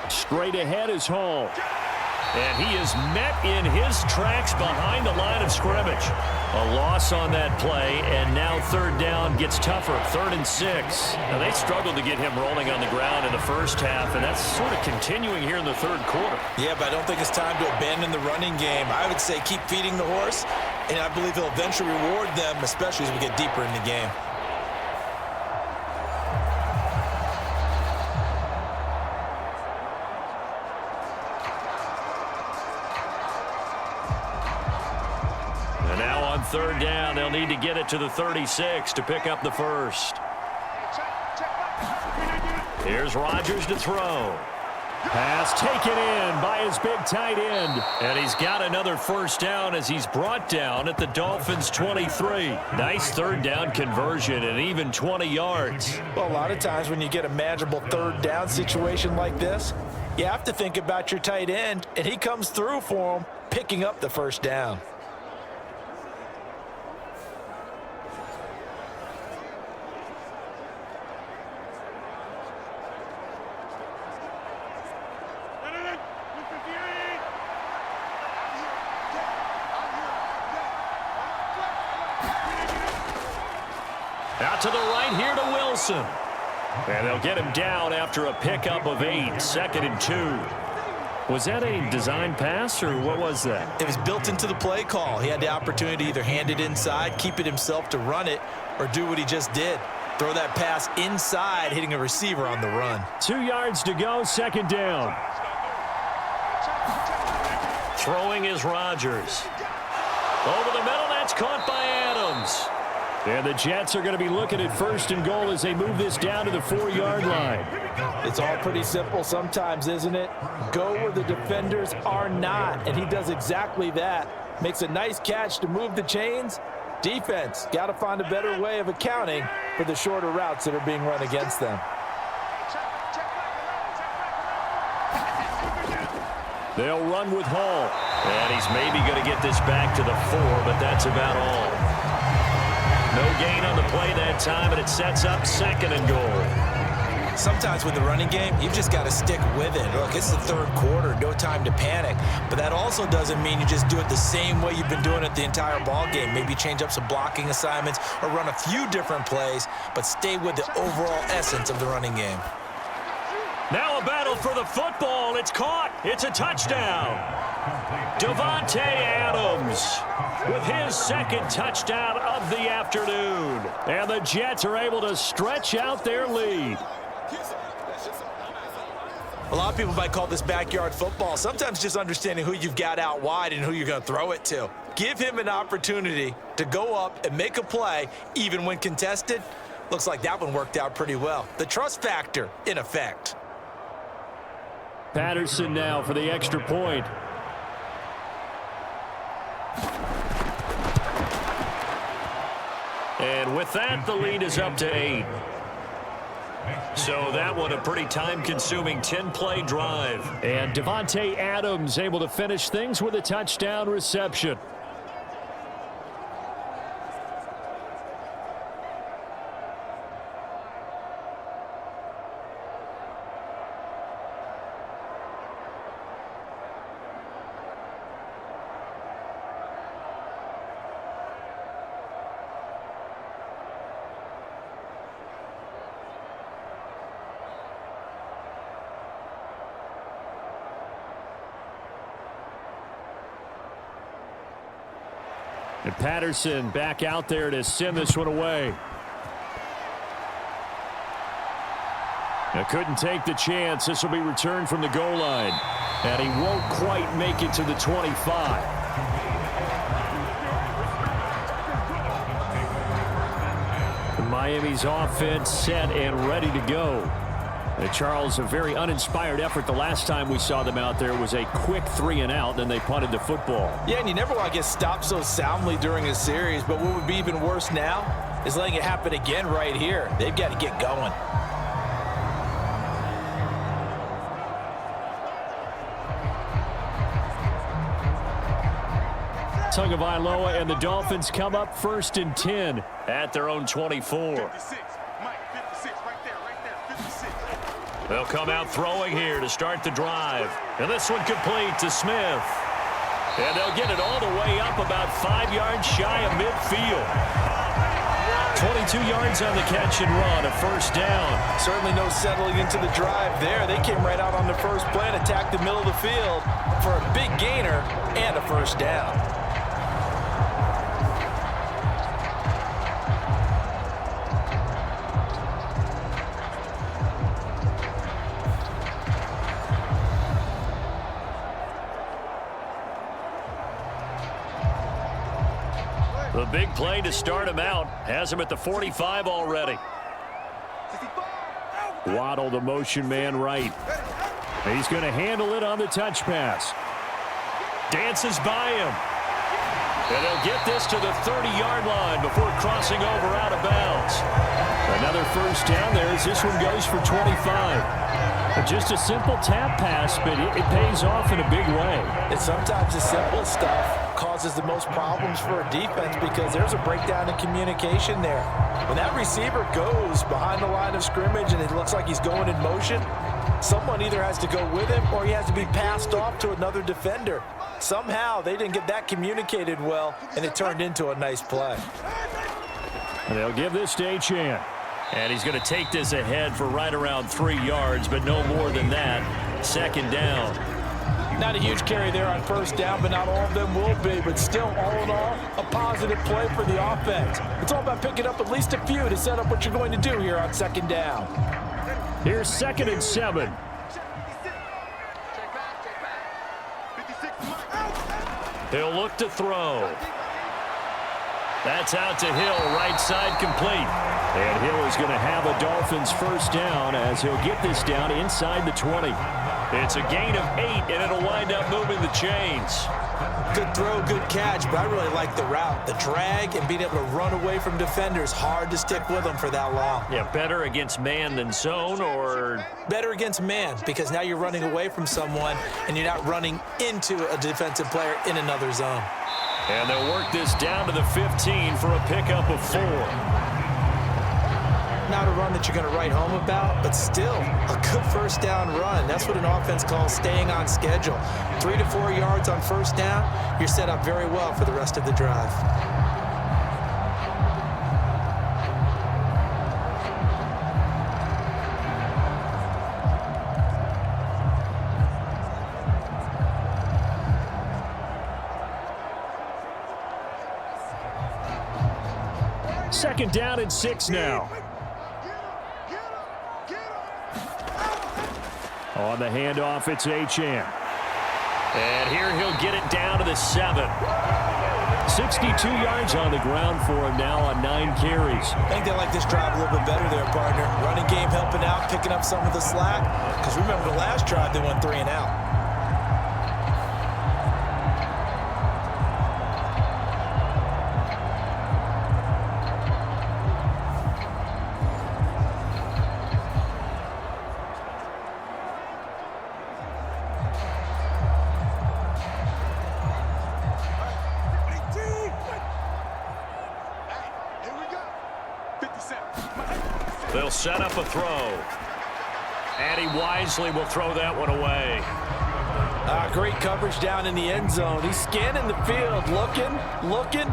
Straight ahead is Hall.
And he is met in his tracks behind the line of scrimmage. A loss on that play, and now 3rd down gets tougher. 3rd and 6. Now, they struggled to get him rolling on the ground in the 1st half, and that's sort of continuing here in the 3rd quarter.
Yeah, but I don't think it's time to abandon the running game. I would say keep feeding the horse, and I believe he'll eventually reward them, especially as we get deeper in the game.
And now on 3rd down, they'll need to get it to the 36 to pick up the 1st. Here's Rodgers to throw.
Pass taken in by his big tight end.
And he's got another 1st down as he's brought down at the Dolphins' 23. Nice 3rd down conversion and even 20 yards.
Well, a lot of times when you get a manageable 3rd down situation like this, you have to think about your tight end, and he comes through for him, picking up the 1st down.
Out to the right here to Wilson. And they'll get him down after a pickup of 8. 2nd and 2.
Was that a design pass, or what was that?
It was built into the play call. He had the opportunity to either hand it inside, keep it himself to run it, or do what he just did. Throw that pass inside, hitting a receiver on the run.
2 yards to go, 2nd down.
Throwing is Rodgers. Over the middle, that's caught by Adams. And the Jets are going to be looking at 1st and goal as they move this down to the 4-yard line.
It's all pretty simple sometimes, isn't it? Go where the defenders are not, and he does exactly that. Makes a nice catch to move the chains. Defense, got to find a better way of accounting for the shorter routes that are being run against them.
They'll run with Hall. And he's maybe going to get this back to the 4, but that's about all. No gain on the play that time, and it sets up 2nd and goal.
Sometimes with the running game, you've just got to stick with it. Look, it's the 3rd quarter, no time to panic. But that also doesn't mean you just do it the same way you've been doing it the entire ball game. Maybe change up some blocking assignments or run a few different plays, but stay with the overall essence of the running game.
Now a battle for the football. It's caught. It's a touchdown. Davante Adams with his 2nd touchdown of the afternoon. And the Jets are able to stretch out their lead.
A lot of people might call this backyard football. Sometimes just understanding who you've got out wide and who you're going to throw it to. Give him an opportunity to go up and make a play, even when contested. Looks like that one worked out pretty well. The trust factor in effect.
Patterson now for the extra point. And with that, the lead is up to 8. So that one a pretty time-consuming 10-play drive. And Davante Adams able to finish things with a touchdown reception. And Patterson back out there to send this one away. Now couldn't take the chance. This will be returned from the goal line. And he won't quite make it to the 25. Miami's offense set and ready to go. And Charles, a very uninspired effort the last time we saw them out there. Was a quick 3-and-out, then they punted the football.
Yeah, and you never want to get stopped so soundly during a series, but what would be even worse now is letting it happen again right here. They've got to get going.
Tagovailoa and the Dolphins come up 1st and 10 at their own 24. They'll come out throwing here to start the drive. And this one complete to Smith. And they'll get it all the way up about 5 yards shy of midfield. 22 yards on the catch and run, a 1st down.
Certainly no settling into the drive there. They came right out on the first play and attacked the middle of the field for a big gainer and a 1st down.
The big play to start him out. Has him at the 45 already. Waddle, the motion man right. He's going to handle it on the touch pass. Dances by him. And he'll get this to the 30-yard line before crossing over out of bounds. Another 1st down there as this one goes for 25. Just a simple tap pass, but it pays off in a big way.
And sometimes the simple stuff causes the most problems for a defense because there's a breakdown in communication there. When that receiver goes behind the line of scrimmage and it looks like he's going in motion, someone either has to go with him or he has to be passed off to another defender. Somehow they didn't get that communicated well, and it turned into a nice play.
And they'll give this to Achane. And he's going to take this ahead for right around 3 yards, but no more than that. 2nd down.
Not a huge carry there on 1st down, but not all of them will be. But still, all in all, a positive play for the offense. It's all about picking up at least a few to set up what you're going to do here on 2nd down.
Here's 2nd and 7. He'll look to throw. That's out to Hill, right side complete. And Hill is going to have a Dolphins first down as he'll get this down inside the 20. It's a gain of 8, and it'll wind up moving the chains.
Good throw, good catch, but I really like the route. The drag and being able to run away from defenders, hard to stick with them for that long.
Yeah, better against man than zone, or?
Better against man, because now you're running away from someone and you're not running into a defensive player in another zone.
And they'll work this down to the 15 for a pickup of 4.
Not a run that you're going to write home about, but still a good first down run. That's what an offense calls staying on schedule. 3 to 4 yards on first down, you're set up very well for the rest of the drive.
Second down and 6 now. On the handoff, it's Achane. And here he'll get it down to the 7. 62 yards on the ground for him now on 9 carries.
I think they like this drive a little bit better there, partner. Running game helping out, picking up some of the slack. Because remember the last drive, they went 3 and out.
They'll set up a throw. And he wisely will throw that one away.
Great coverage down in the end zone. He's scanning the field, looking.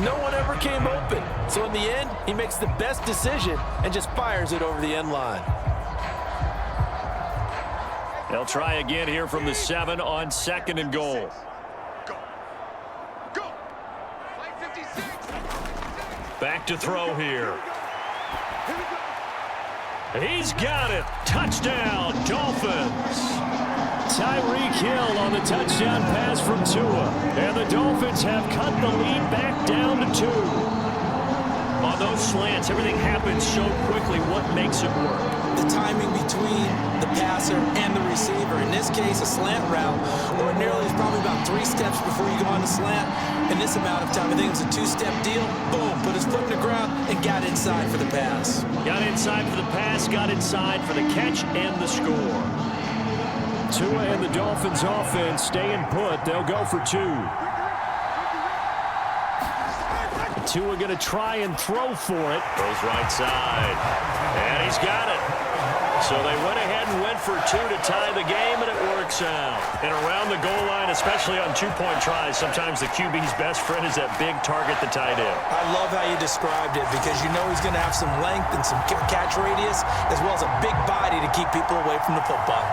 No one ever came open. So in the end, he makes the best decision and just fires it over the end line.
They'll try again here from the 7 on 2nd and goal.
Go. Play 56.
Back to throw here. He's got it. Touchdown, Dolphins. Tyreek Hill on the touchdown pass from Tua. And the Dolphins have cut the lead back down to 2. On those slants, everything happens so quickly. What makes it work?
The timing between the passer and the receiver. In this case, a slant route. Ordinarily, it's probably about 3 steps before you go on the slant. In this amount of time, I think it was a 2-step deal. Boom, put his foot in the ground and got inside for the pass.
Got inside for the pass, got inside for the catch and the score. Tua and the Dolphins offense staying put. They'll go for 2. Tua going to try and throw for it. Goes right side. And he's got it. So they went ahead and went for 2 to tie the game, and it works out. And around the goal line, especially on 2-point tries, sometimes the QB's best friend is that big target, the tight end.
I love how you described it because you know he's going to have some length and some catch radius as well as a big body to keep people away from the football.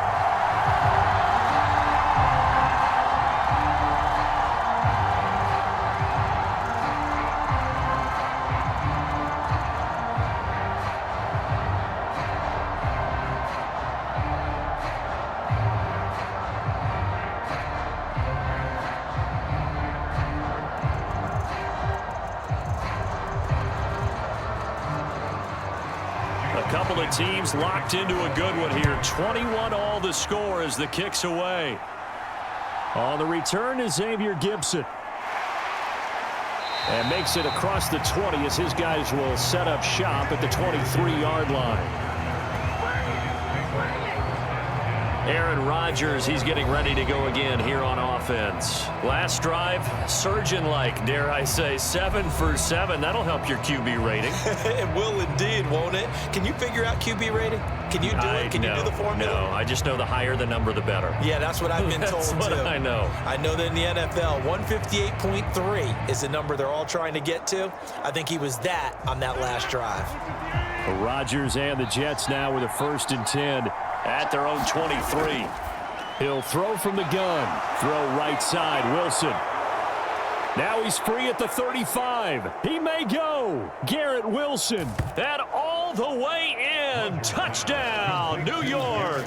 Couple of teams locked into a good one here. 21 all the score as the kick's away. On the return is Xavier Gibson. And makes it across the 20 as his guys will set up shop at the 23-yard line. Aaron Rodgers, he's getting ready to go again here on offense. Last drive, surgeon-like, dare I say, 7 for 7. That'll help your QB rating.
It will indeed, won't it? Can you figure out QB rating? Can you do it? Can you do the formula?
No, I just know the higher the number, the better.
Yeah, that's what I've been told,
That's what I know.
I know that in the NFL, 158.3 is the number they're all trying to get to. I think he was that on that last drive.
Rodgers and the Jets now with a 1st and 10 at their own 23. He'll throw from the gun. Throw right side, Wilson. Now he's free at the 35. He may go. Garrett Wilson. That all the way in. Touchdown, New York.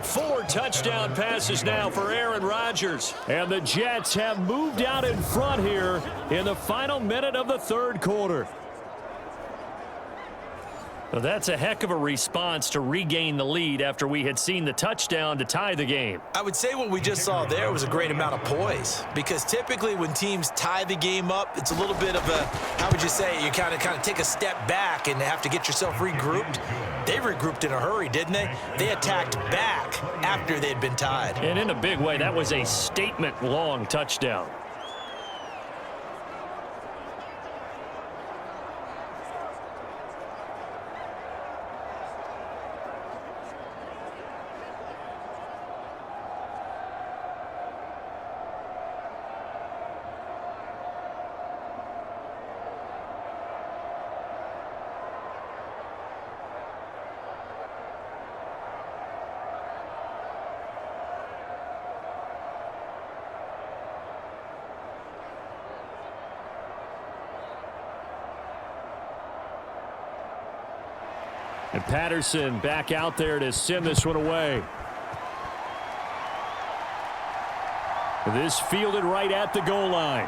4 touchdown passes now for Aaron Rodgers. And the Jets have moved out in front here in the final minute of the third quarter. Well, that's a heck of a response to regain the lead after we had seen the touchdown to tie the game.
I would say what we just saw there was a great amount of poise, because typically when teams tie the game up, it's a little bit of a, how would you say, you kind of take a step back and have to get yourself regrouped. They regrouped in a hurry, didn't they? They attacked back after they'd been tied.
And in a big way, that was a statement-long touchdown. And Patterson back out there to send this one away. This fielded right at the goal line.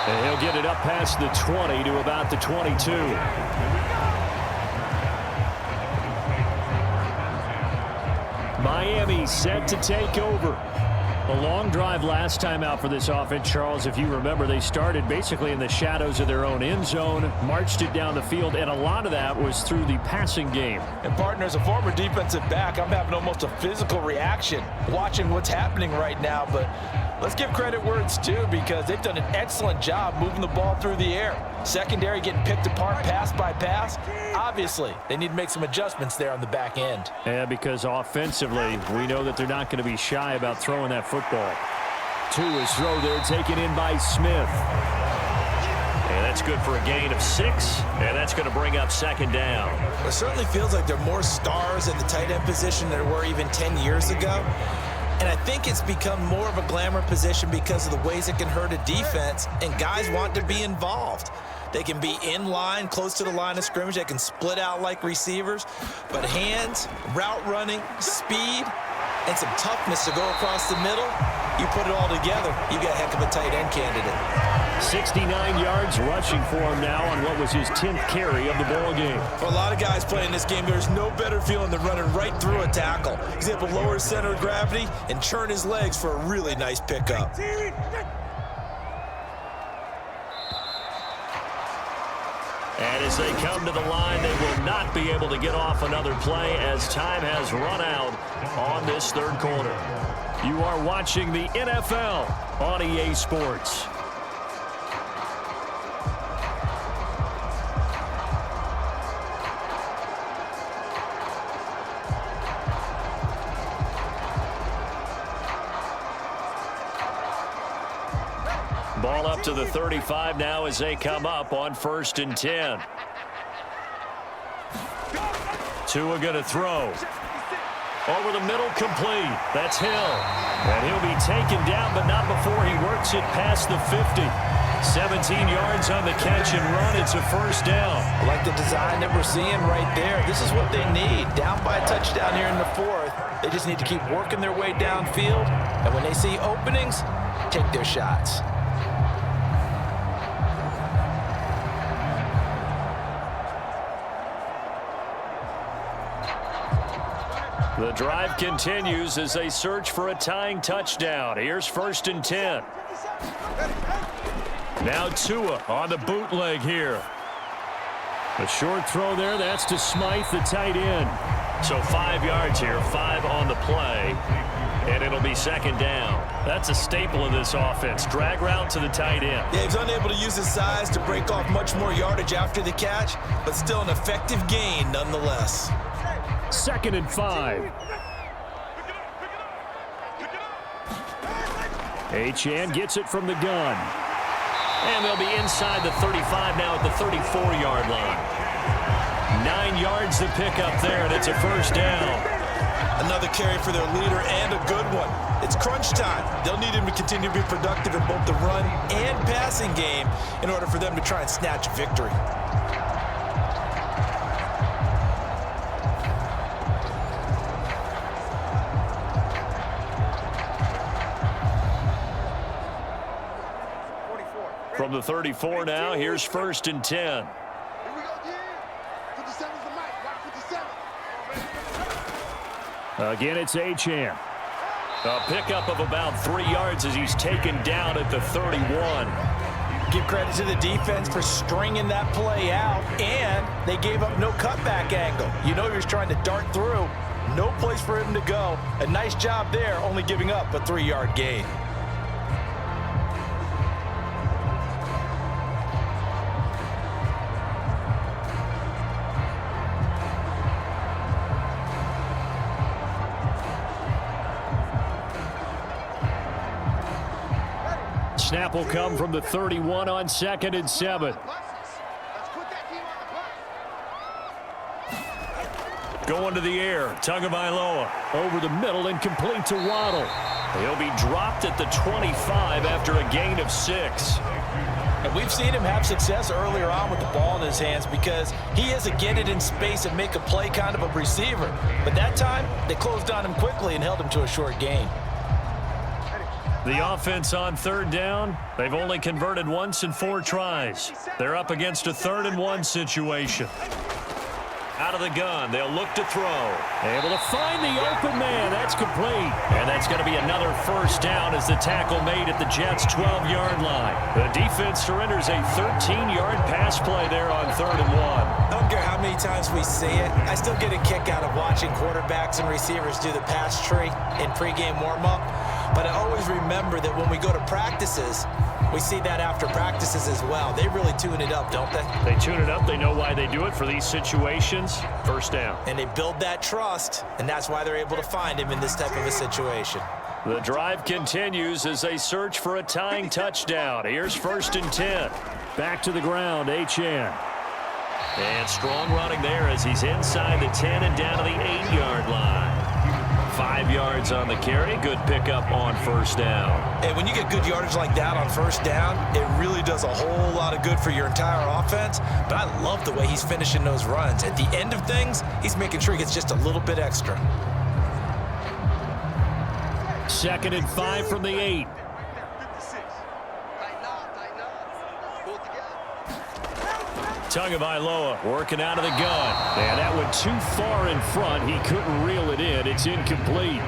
And he'll get it up past the 20 to about the 22. Miami set to take over. A long drive last time out for this offense, Charles. If you remember, they started basically in the shadows of their own end zone, marched it down the field, and a lot of that was through the passing game.
And partner, as a former defensive back, I'm having almost a physical reaction watching what's happening right now. But let's give credit where it's due, because they've done an excellent job moving the ball through the air. Secondary getting picked apart pass by pass. Obviously, they need to make some adjustments there on the back end.
Yeah, because offensively, we know that they're not going to be shy about throwing that football. To his throw there, taken in by Smith. And that's good for a gain of 6, and that's going to bring up second down.
It certainly feels like there are more stars at the tight end position than there were even 10 years ago. And I think it's become more of a glamour position because of the ways it can hurt a defense, and guys want to be involved. They can be in line, close to the line of scrimmage. They can split out like receivers. But hands, route running, speed, and some toughness to go across the middle, you put it all together, you got a heck of a tight end candidate.
69 yards rushing for him now on what was his 10th carry of the ball game.
For a lot of guys playing this game, there's no better feeling than running right through a tackle. He's able to lower his center of gravity and churn his legs for a really nice pickup.
And as they come to the line, they will not be able to get off another play as time has run out on this third quarter. You are watching the NFL on EA Sports. Ball up to the 35 now as they come up on 1st and 10. Tua going to throw. Over the middle, complete. That's Hill. And he'll be taken down, but not before he works it past the 50. 17 yards on the catch and run. It's a first down.
I like the design that we're seeing right there. This is what they need. Down by a touchdown here in the 4th. They just need to keep working their way downfield. And when they see openings, take their shots.
The drive continues as they search for a tying touchdown. Here's 1st and 10. Now Tua on the bootleg here. A short throw there. That's to Smythe, the tight end. So 5 yards here, 5 on the play, and it'll be second down. That's a staple of this offense. Drag route to the tight end.
Yeah, he's unable to use his size to break off much more yardage after the catch, but still an effective gain nonetheless.
2nd and 5. Achane gets it from the gun. And they'll be inside the 35 now at the 34-yard line. 9 yards to pick up there, and it's a first down.
Another carry for their leader, and a good one. It's crunch time. They'll need him to continue to be productive in both the run and passing game in order for them to try and snatch a victory.
From the 34 now, here's 1st and 10.
Here we go again. 57's the mic. Right 57.
Again, it's Achane. A pickup of about 3 yards as he's taken down at the 31.
Give credit to the defense for stringing that play out, and they gave up no cutback angle. You know you're trying to dart through. No place for him to go. A nice job there, only giving up a 3-yard gain.
Snap will come from the 31 on 2nd and 7.
Let's put that team on the bus.
Going to the air, Tagovailoa over the middle and complete to Waddle. He'll be dropped at the 25 after a gain of 6.
And we've seen him have success earlier on with the ball in his hands because he is a get it in space and make a play kind of a receiver. But that time, they closed on him quickly and held him to a short gain.
The offense on 3rd down, they've only converted once in 4 tries. They're up against a 3rd and 1 situation. Out of the gun, they'll look to throw. Able to find the open man. That's complete. And that's going to be another 1st down as the tackle made at the Jets' 12-yard line. The defense surrenders a 13-yard pass play there on 3rd and 1.
I don't care how many times we see it. I still get a kick out of watching quarterbacks and receivers do the pass tree in pregame warm-up. But I always remember that when we go to practices, we see that after practices as well. They really tune it up, don't they?
They tune it up. They know why they do it for these situations. 1st down.
And they build that trust, and that's why they're able to find him in this type of a situation.
The drive continues as they search for a tying touchdown. Here's 1st and 10. Back to the ground, Achane. And strong running there as he's inside the 10 and down to the 8-yard line. 5 yards on the carry. Good pickup on 1st down.
And when you get good yardage like that on 1st down, it really does a whole lot of good for your entire offense. But I love the way he's finishing those runs. At the end of things, he's making sure he gets just a little bit extra.
2nd and 5 from the 8.
56. Tighten up. Pull it together.
Tagovailoa working out of the gun. And that went too far in front. He couldn't reel it in. It's incomplete.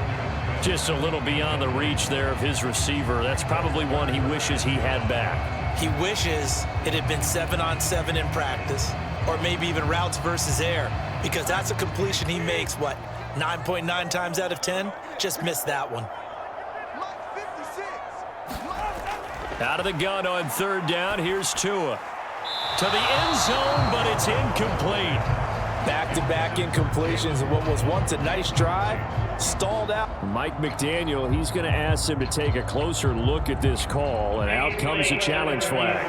Just a little beyond the reach there of his receiver. That's probably one he wishes he had back.
He wishes it had been 7-on-7 in practice, or maybe even routes versus air, because that's a completion he makes, 9.9 times out of 10? Just missed that one.
Mike 56.
Out of the gun on 3rd down. Here's Tua. To the end zone, but it's incomplete.
Back-to-back incompletions of what was once a nice drive, stalled out.
Mike McDaniel, he's going to ask him to take a closer look at this call, and out comes a challenge flag.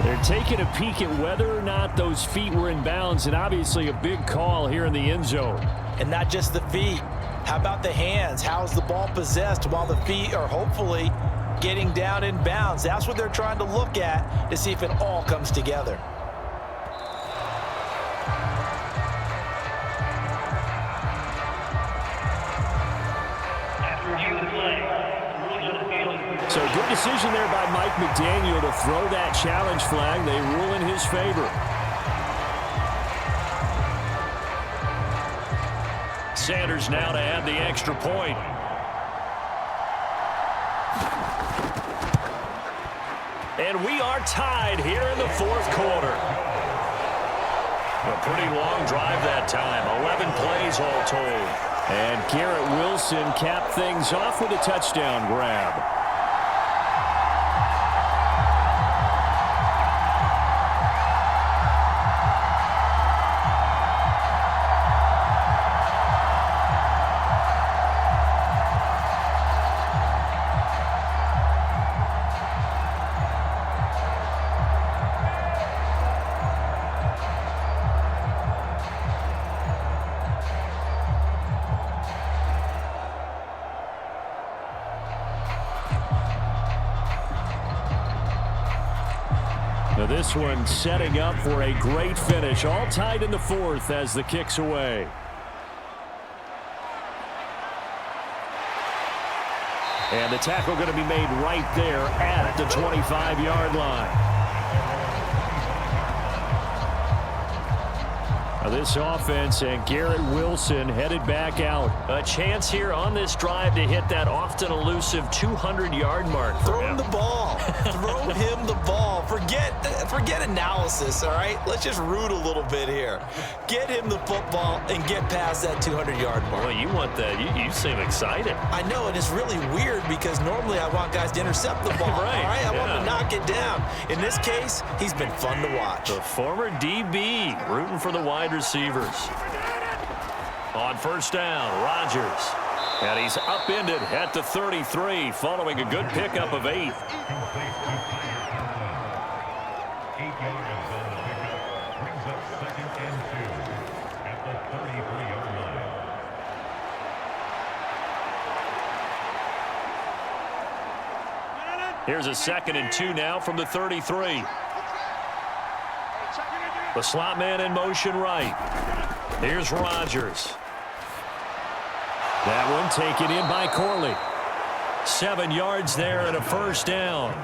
They're taking a peek at whether or not those feet were in bounds, and obviously a big call here in the end zone.
And not just the feet. How about the hands? How's the ball possessed while the feet are hopefully getting down in bounds? That's what they're trying to look at to see if it all comes together.
So good decision there by Mike McDaniel to throw that challenge flag. They rule in his favor. Sanders now to add the extra point. And we are tied here in the 4th quarter. A pretty long drive that time. 11 plays all told. And Garrett Wilson capped things off with a touchdown grab. Now this one setting up for a great finish. All tied in the 4th as the kick's away. And the tackle going to be made right there at the 25-yard line. This offense and Garrett Wilson headed back out. A chance here on this drive to hit that often elusive 200-yard mark.
Throw him the ball. Throw him the ball. Forget analysis, all right? Let's just root a little bit here. Get him the football and get past that 200-yard mark.
Well, you want that. You seem excited.
I know, and it's really weird because normally I want guys to intercept the ball.
Right,
all right? I want them to knock it down. In this case, he's been fun to watch.
The former DB rooting for the wide receivers. On first down, Rodgers. And he's upended at the 33 following a good pickup of 8. Here's a 2nd and 2 now from the 33. The slot man in motion right. Here's Rodgers. That one taken in by Corley. 7 yards there and a first down.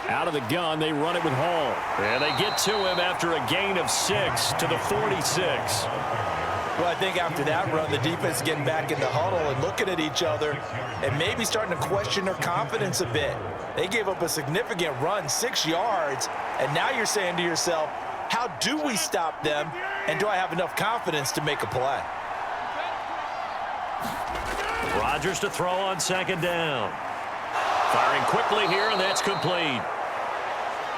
Out of the gun, they run it with Hall. And they get to him after a gain of 6 to the 46.
Well, I think after that run, the defense is getting back in the huddle and looking at each other and maybe starting to question their confidence a bit. They gave up a significant run, 6 yards, and now you're saying to yourself, how do we stop them, and do I have enough confidence to make a play?
Rodgers to throw on 2nd down. Firing quickly here, and that's complete.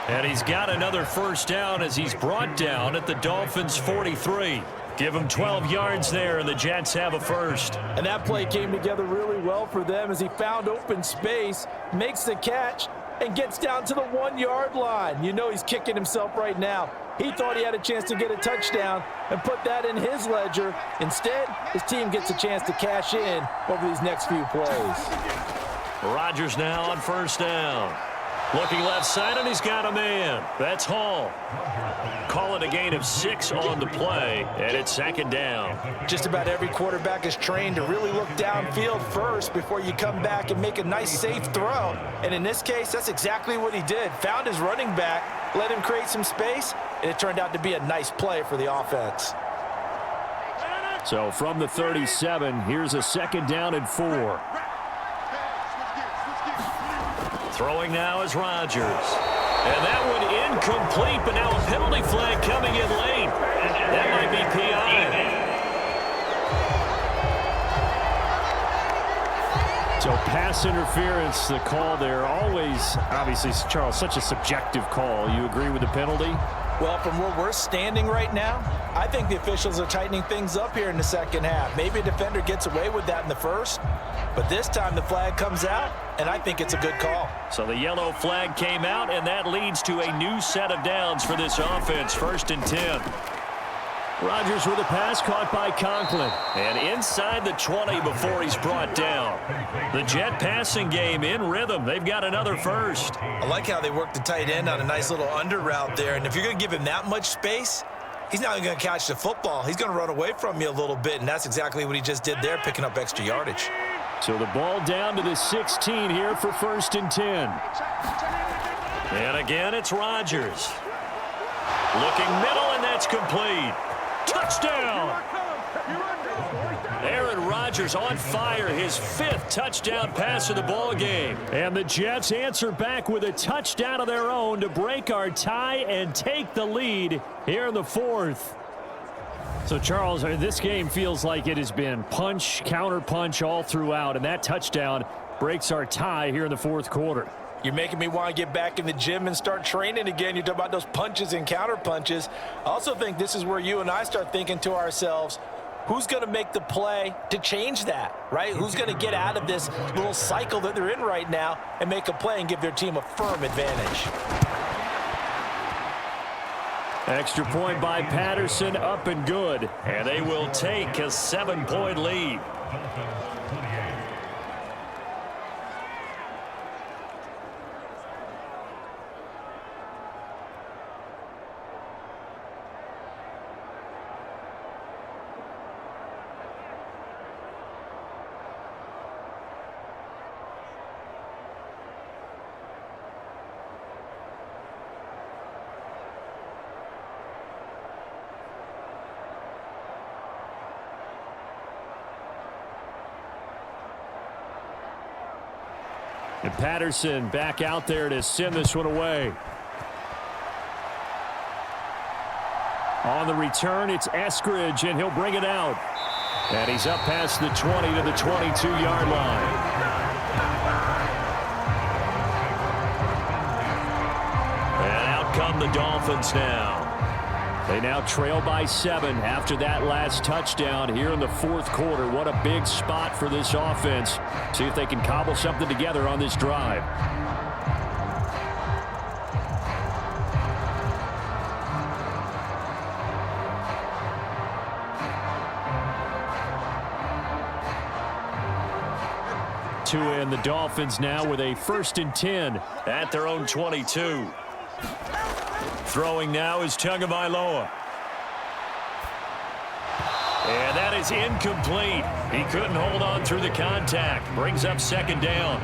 And he's got another first down as he's brought down at the Dolphins' 43. Give him 12 yards there, and the Jets have a first.
And that play came together really well for them as he found open space, makes the catch, and gets down to the 1-yard line. You know he's kicking himself right now. He thought he had a chance to get a touchdown and put that in his ledger. Instead, his team gets a chance to cash in over these next few plays.
Rodgers now on first down. Looking left side, and he's got a man. That's Hall. Call it a gain of 6 on the play, and it's 2nd down.
Just about every quarterback is trained to really look downfield first before you come back and make a nice, safe throw. And in this case, that's exactly what he did. Found his running back, let him create some space, and it turned out to be a nice play for the offense.
So from the 37, here's a 2nd down and 4. Throwing now is Rodgers. And that one incomplete, but now a penalty flag coming in late. That might be PI. So pass interference, the call there. Always, obviously, Charles, such a subjective call. You agree with the penalty?
Well, from where we're standing right now, I think the officials are tightening things up here in the second half. Maybe a defender gets away with that in the first, but this time the flag comes out, and I think it's a good call.
So the yellow flag came out, and that leads to a new set of downs for this offense. 1st and 10. Rodgers with a pass caught by Conklin. And inside the 20 before he's brought down. The Jet passing game in rhythm. They've got another first.
I like how they worked the tight end on a nice little under route there. And if you're going to give him that much space, he's not going to catch the football. He's going to run away from you a little bit, and that's exactly what he just did there, picking up extra yardage.
So the ball down to the 16 here for 1st and 10. And again, it's Rodgers. Looking middle, and that's complete. Touchdown! Aaron Rodgers on fire, his 5th touchdown pass of the ball game. And the Jets answer back with a touchdown of their own to break our tie and take the lead here in the 4th. So, Charles, this game feels like it has been punch, counter punch all throughout, and that touchdown breaks our tie here in the 4th quarter.
You're making me want to get back in the gym and start training again. You talk about those punches and counter punches. I also think this is where you and I start thinking to ourselves, who's going to make the play to change that, right? Who's going to get out of this little cycle that they're in right now and make a play and give their team a firm advantage?
Extra point by Patterson, up and good. And they will take a 7-point lead. And Patterson back out there to send this one away. On the return, it's Eskridge, and he'll bring it out. And he's up past the 20 to the 22-yard line. And out come the Dolphins now. They now trail by 7 after that last touchdown here in the fourth quarter. What a big spot for this offense. See if they can cobble something together on this drive. And the Dolphins now with a 1st and 10 at their own 22. Throwing now is Tagovailoa. And that is incomplete. He couldn't hold on through the contact. Brings up 2nd down.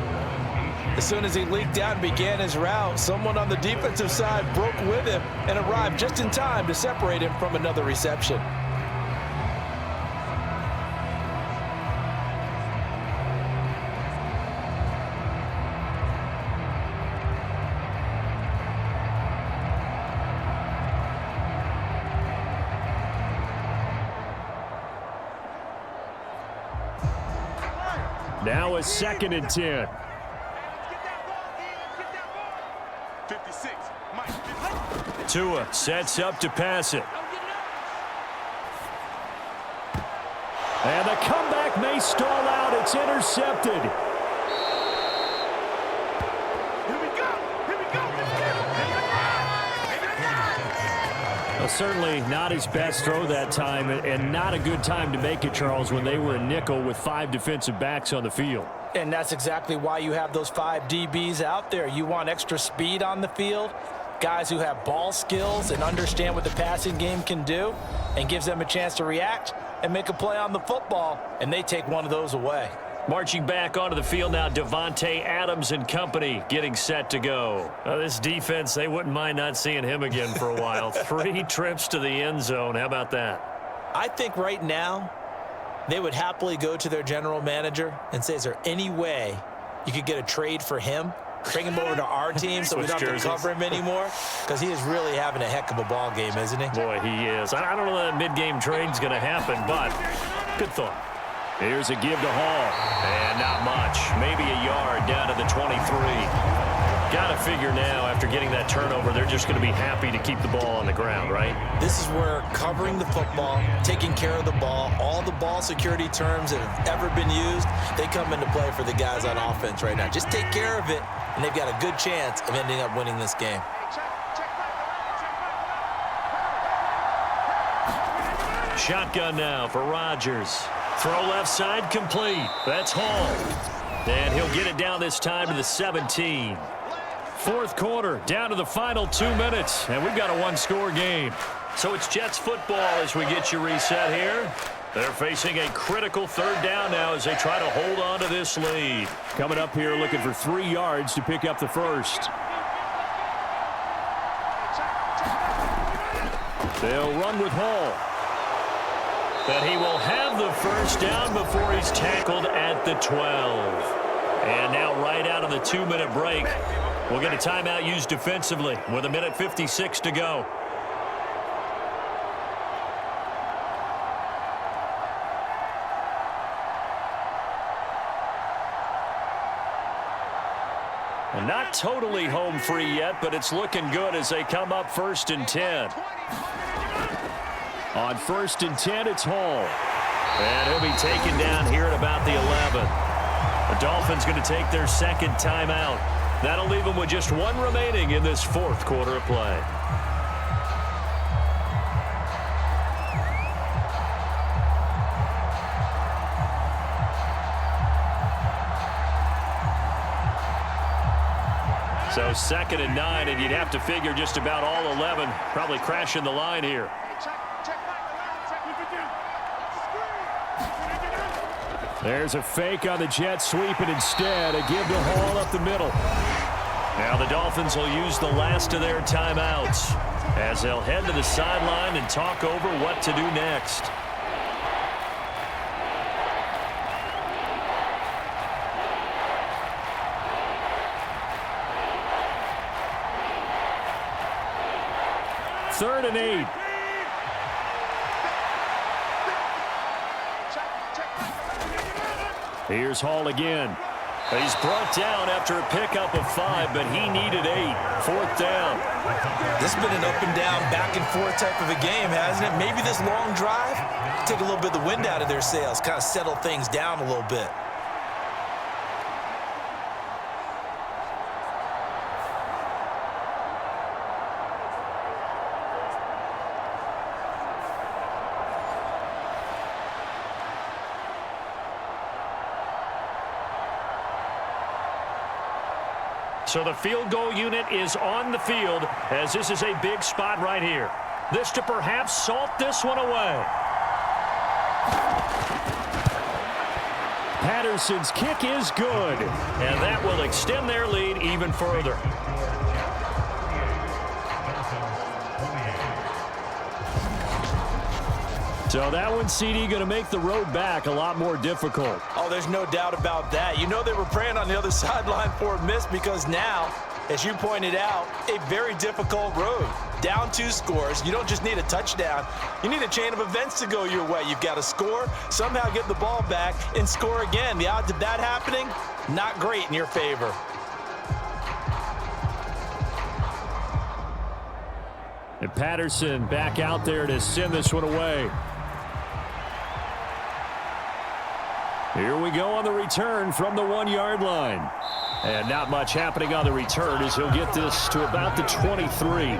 As soon as he leaked out and began his route, someone on the defensive side broke with him and arrived just in time to separate him from another reception.
Now a 2nd and 10.
56.
Tua sets up to pass it. And the comeback may stall out. It's intercepted. Well, certainly not his best throw that time, and not a good time to make it, Charles, when they were a nickel with 5 defensive backs on the field.
And that's exactly why you have those 5 DBs out there. You want extra speed on the field, guys who have ball skills and understand what the passing game can do, and gives them a chance to react and make a play on the football, and they take one of those away.
Marching back onto the field now, Devontae Adams and company getting set to go. This defense, they wouldn't mind not seeing him again for a while. 3 trips to the end zone. How about that?
I think right now they would happily go to their general manager and say, is there any way you could get a trade for him? Bring him over to our team so we don't have to cover him anymore? Because he is really having a heck of a ball game, isn't he?
Boy, he is. I don't know that mid-game trade's going to happen, but good thought. Here's a give to Hall. And not much. Maybe a yard down to the 23. Got to figure now, after getting that turnover, they're just going to be happy to keep the ball on the ground, right?
This is where covering the football, taking care of the ball, all the ball security terms that have ever been used, they come into play for the guys on offense right now. Just take care of it, and they've got a good chance of ending up winning this game.
Shotgun now for Rodgers. Throw left side complete. That's Hall. And he'll get it down this time to the 17. Fourth quarter, down to the final 2 minutes, and we've got a 1-score game. So it's Jets football as we get you reset here. They're facing a critical 3rd down now as they try to hold on to this lead. Coming up here looking for 3 yards to pick up the first. They'll run with Hall. But he will have the first down before he's tackled at the 12. And now right out of the 2-minute break, we'll get a timeout used defensively with 1:56 to go. And not totally home free yet, but it's looking good as they come up 1st and 10. On 1st and 10, it's Hall. And he'll be taken down here at about the 11. The Dolphins going to take their 2nd timeout. That'll leave them with just 1 remaining in this 4th quarter of play.
So 2nd and 9, and you'd have to figure just about all 11 probably crashing the line here. There's a fake on the jet sweep, and instead a give to Hall up the middle. Now the Dolphins will use the last of their timeouts as they'll head to the sideline and talk over what to do next. Third and 8. Here's Hall again. He's brought down after a pickup of 5, but he needed 8. 4th down.
This has been an up and down, back and forth type of a game, hasn't it? Maybe this long drive, take a little bit of the wind out of their sails, kind of settle things down a little bit.
So the field goal unit is on the field as this is a big spot right here. This to perhaps salt this one away. Patterson's kick is good, and that will extend their lead even further. So that one, CD, going to make the road back a lot more difficult.
Oh, there's no doubt about that. You know they were praying on the other sideline for a miss because now, as you pointed out, a very difficult road. Down 2 scores. You don't just need a touchdown. You need a chain of events to go your way. You've got to score, somehow get the ball back, and score again. The odds of that happening, not great in your favor.
And Patterson back out there to send this one away. Here we go on the return from the 1-yard line. And not much happening on the return as he'll get this to about the 23.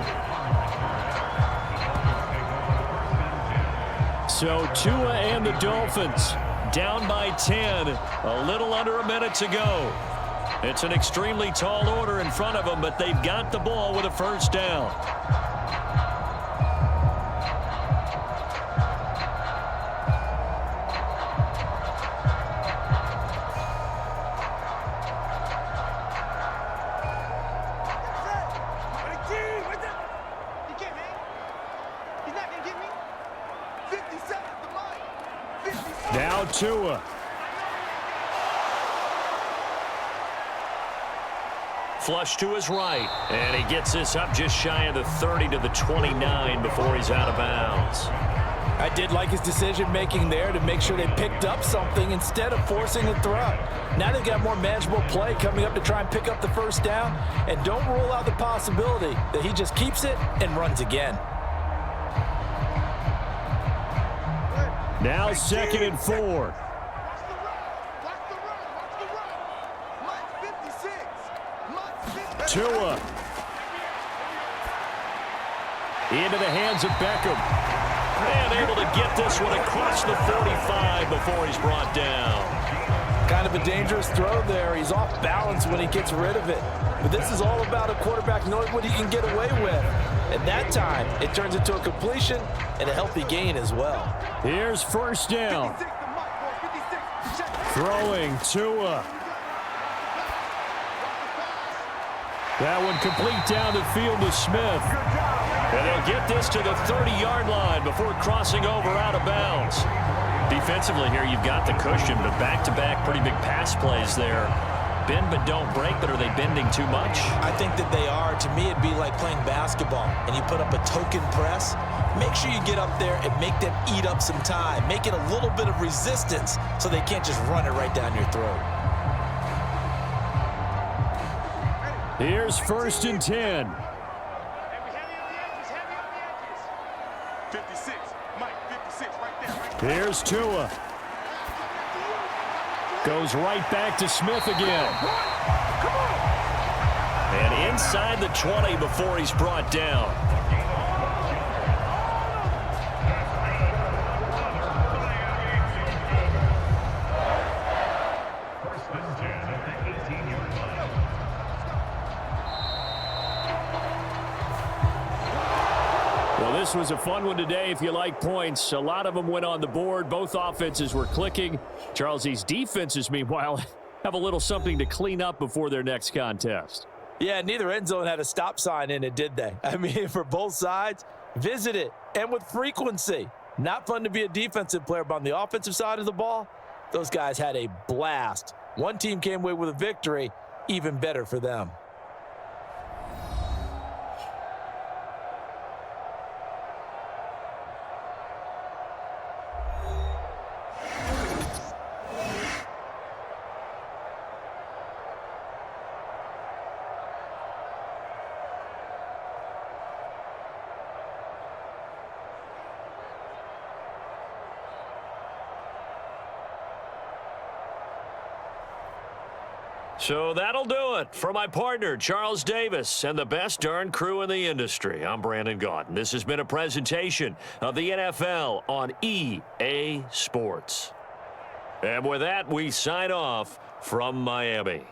So Tua and the Dolphins down by 10. A little under a minute to go. It's an extremely tall order in front of them, but they've got the ball with a 1st down. Now Tua. Flush to his right, and he gets this up just shy of the 30 to the 29 before he's out of bounds.
I did like his decision-making there to make sure they picked up something instead of forcing the throw. Now they've got more manageable play coming up to try and pick up the 1st down, and don't rule out the possibility that he just keeps it and runs again.
Now 2nd and 4. Tua. Into the hands of Beckham. And able to get this one across the 45 before he's brought down.
Kind of a dangerous throw there. He's off balance when he gets rid of it. But this is all about a quarterback knowing what he can get away with. At that time, it turns into a completion and a healthy gain as well.
Here's 1st down. Throwing Tua. That one complete down the field to Smith. And they'll get this to the 30-yard line before crossing over out of bounds. Defensively here, you've got the cushion, but back-to-back pretty big pass plays there. Bend but don't break, but are they bending too much?
I think that they are. To me, it'd be like playing basketball, and you put up a token press. Make sure you get up there and make them eat up some time. Make it a little bit of resistance so they can't just run it right down your throat.
Here's 1st and 10.
56, Mike, 56, right there.
Here's Tua. Goes right back to Smith again. And inside the 20 before he's brought down. this was a fun one today if you like points. A lot of them went on the board. Both offenses were clicking. Charles, these defenses, meanwhile, have a little something to clean up before their next contest.
Yeah, neither end zone had a stop sign in it, did they? I mean, for both sides, visit it, and with frequency. Not fun to be a defensive player, but on the offensive side of the ball, those guys had a blast. One team came away with a victory, even better for them.
So that'll do it. For my partner, Charles Davis, and the best darn crew in the industry, I'm Brandon Gaudin. This has been a presentation of the NFL on EA Sports. And with that, we sign off from Miami.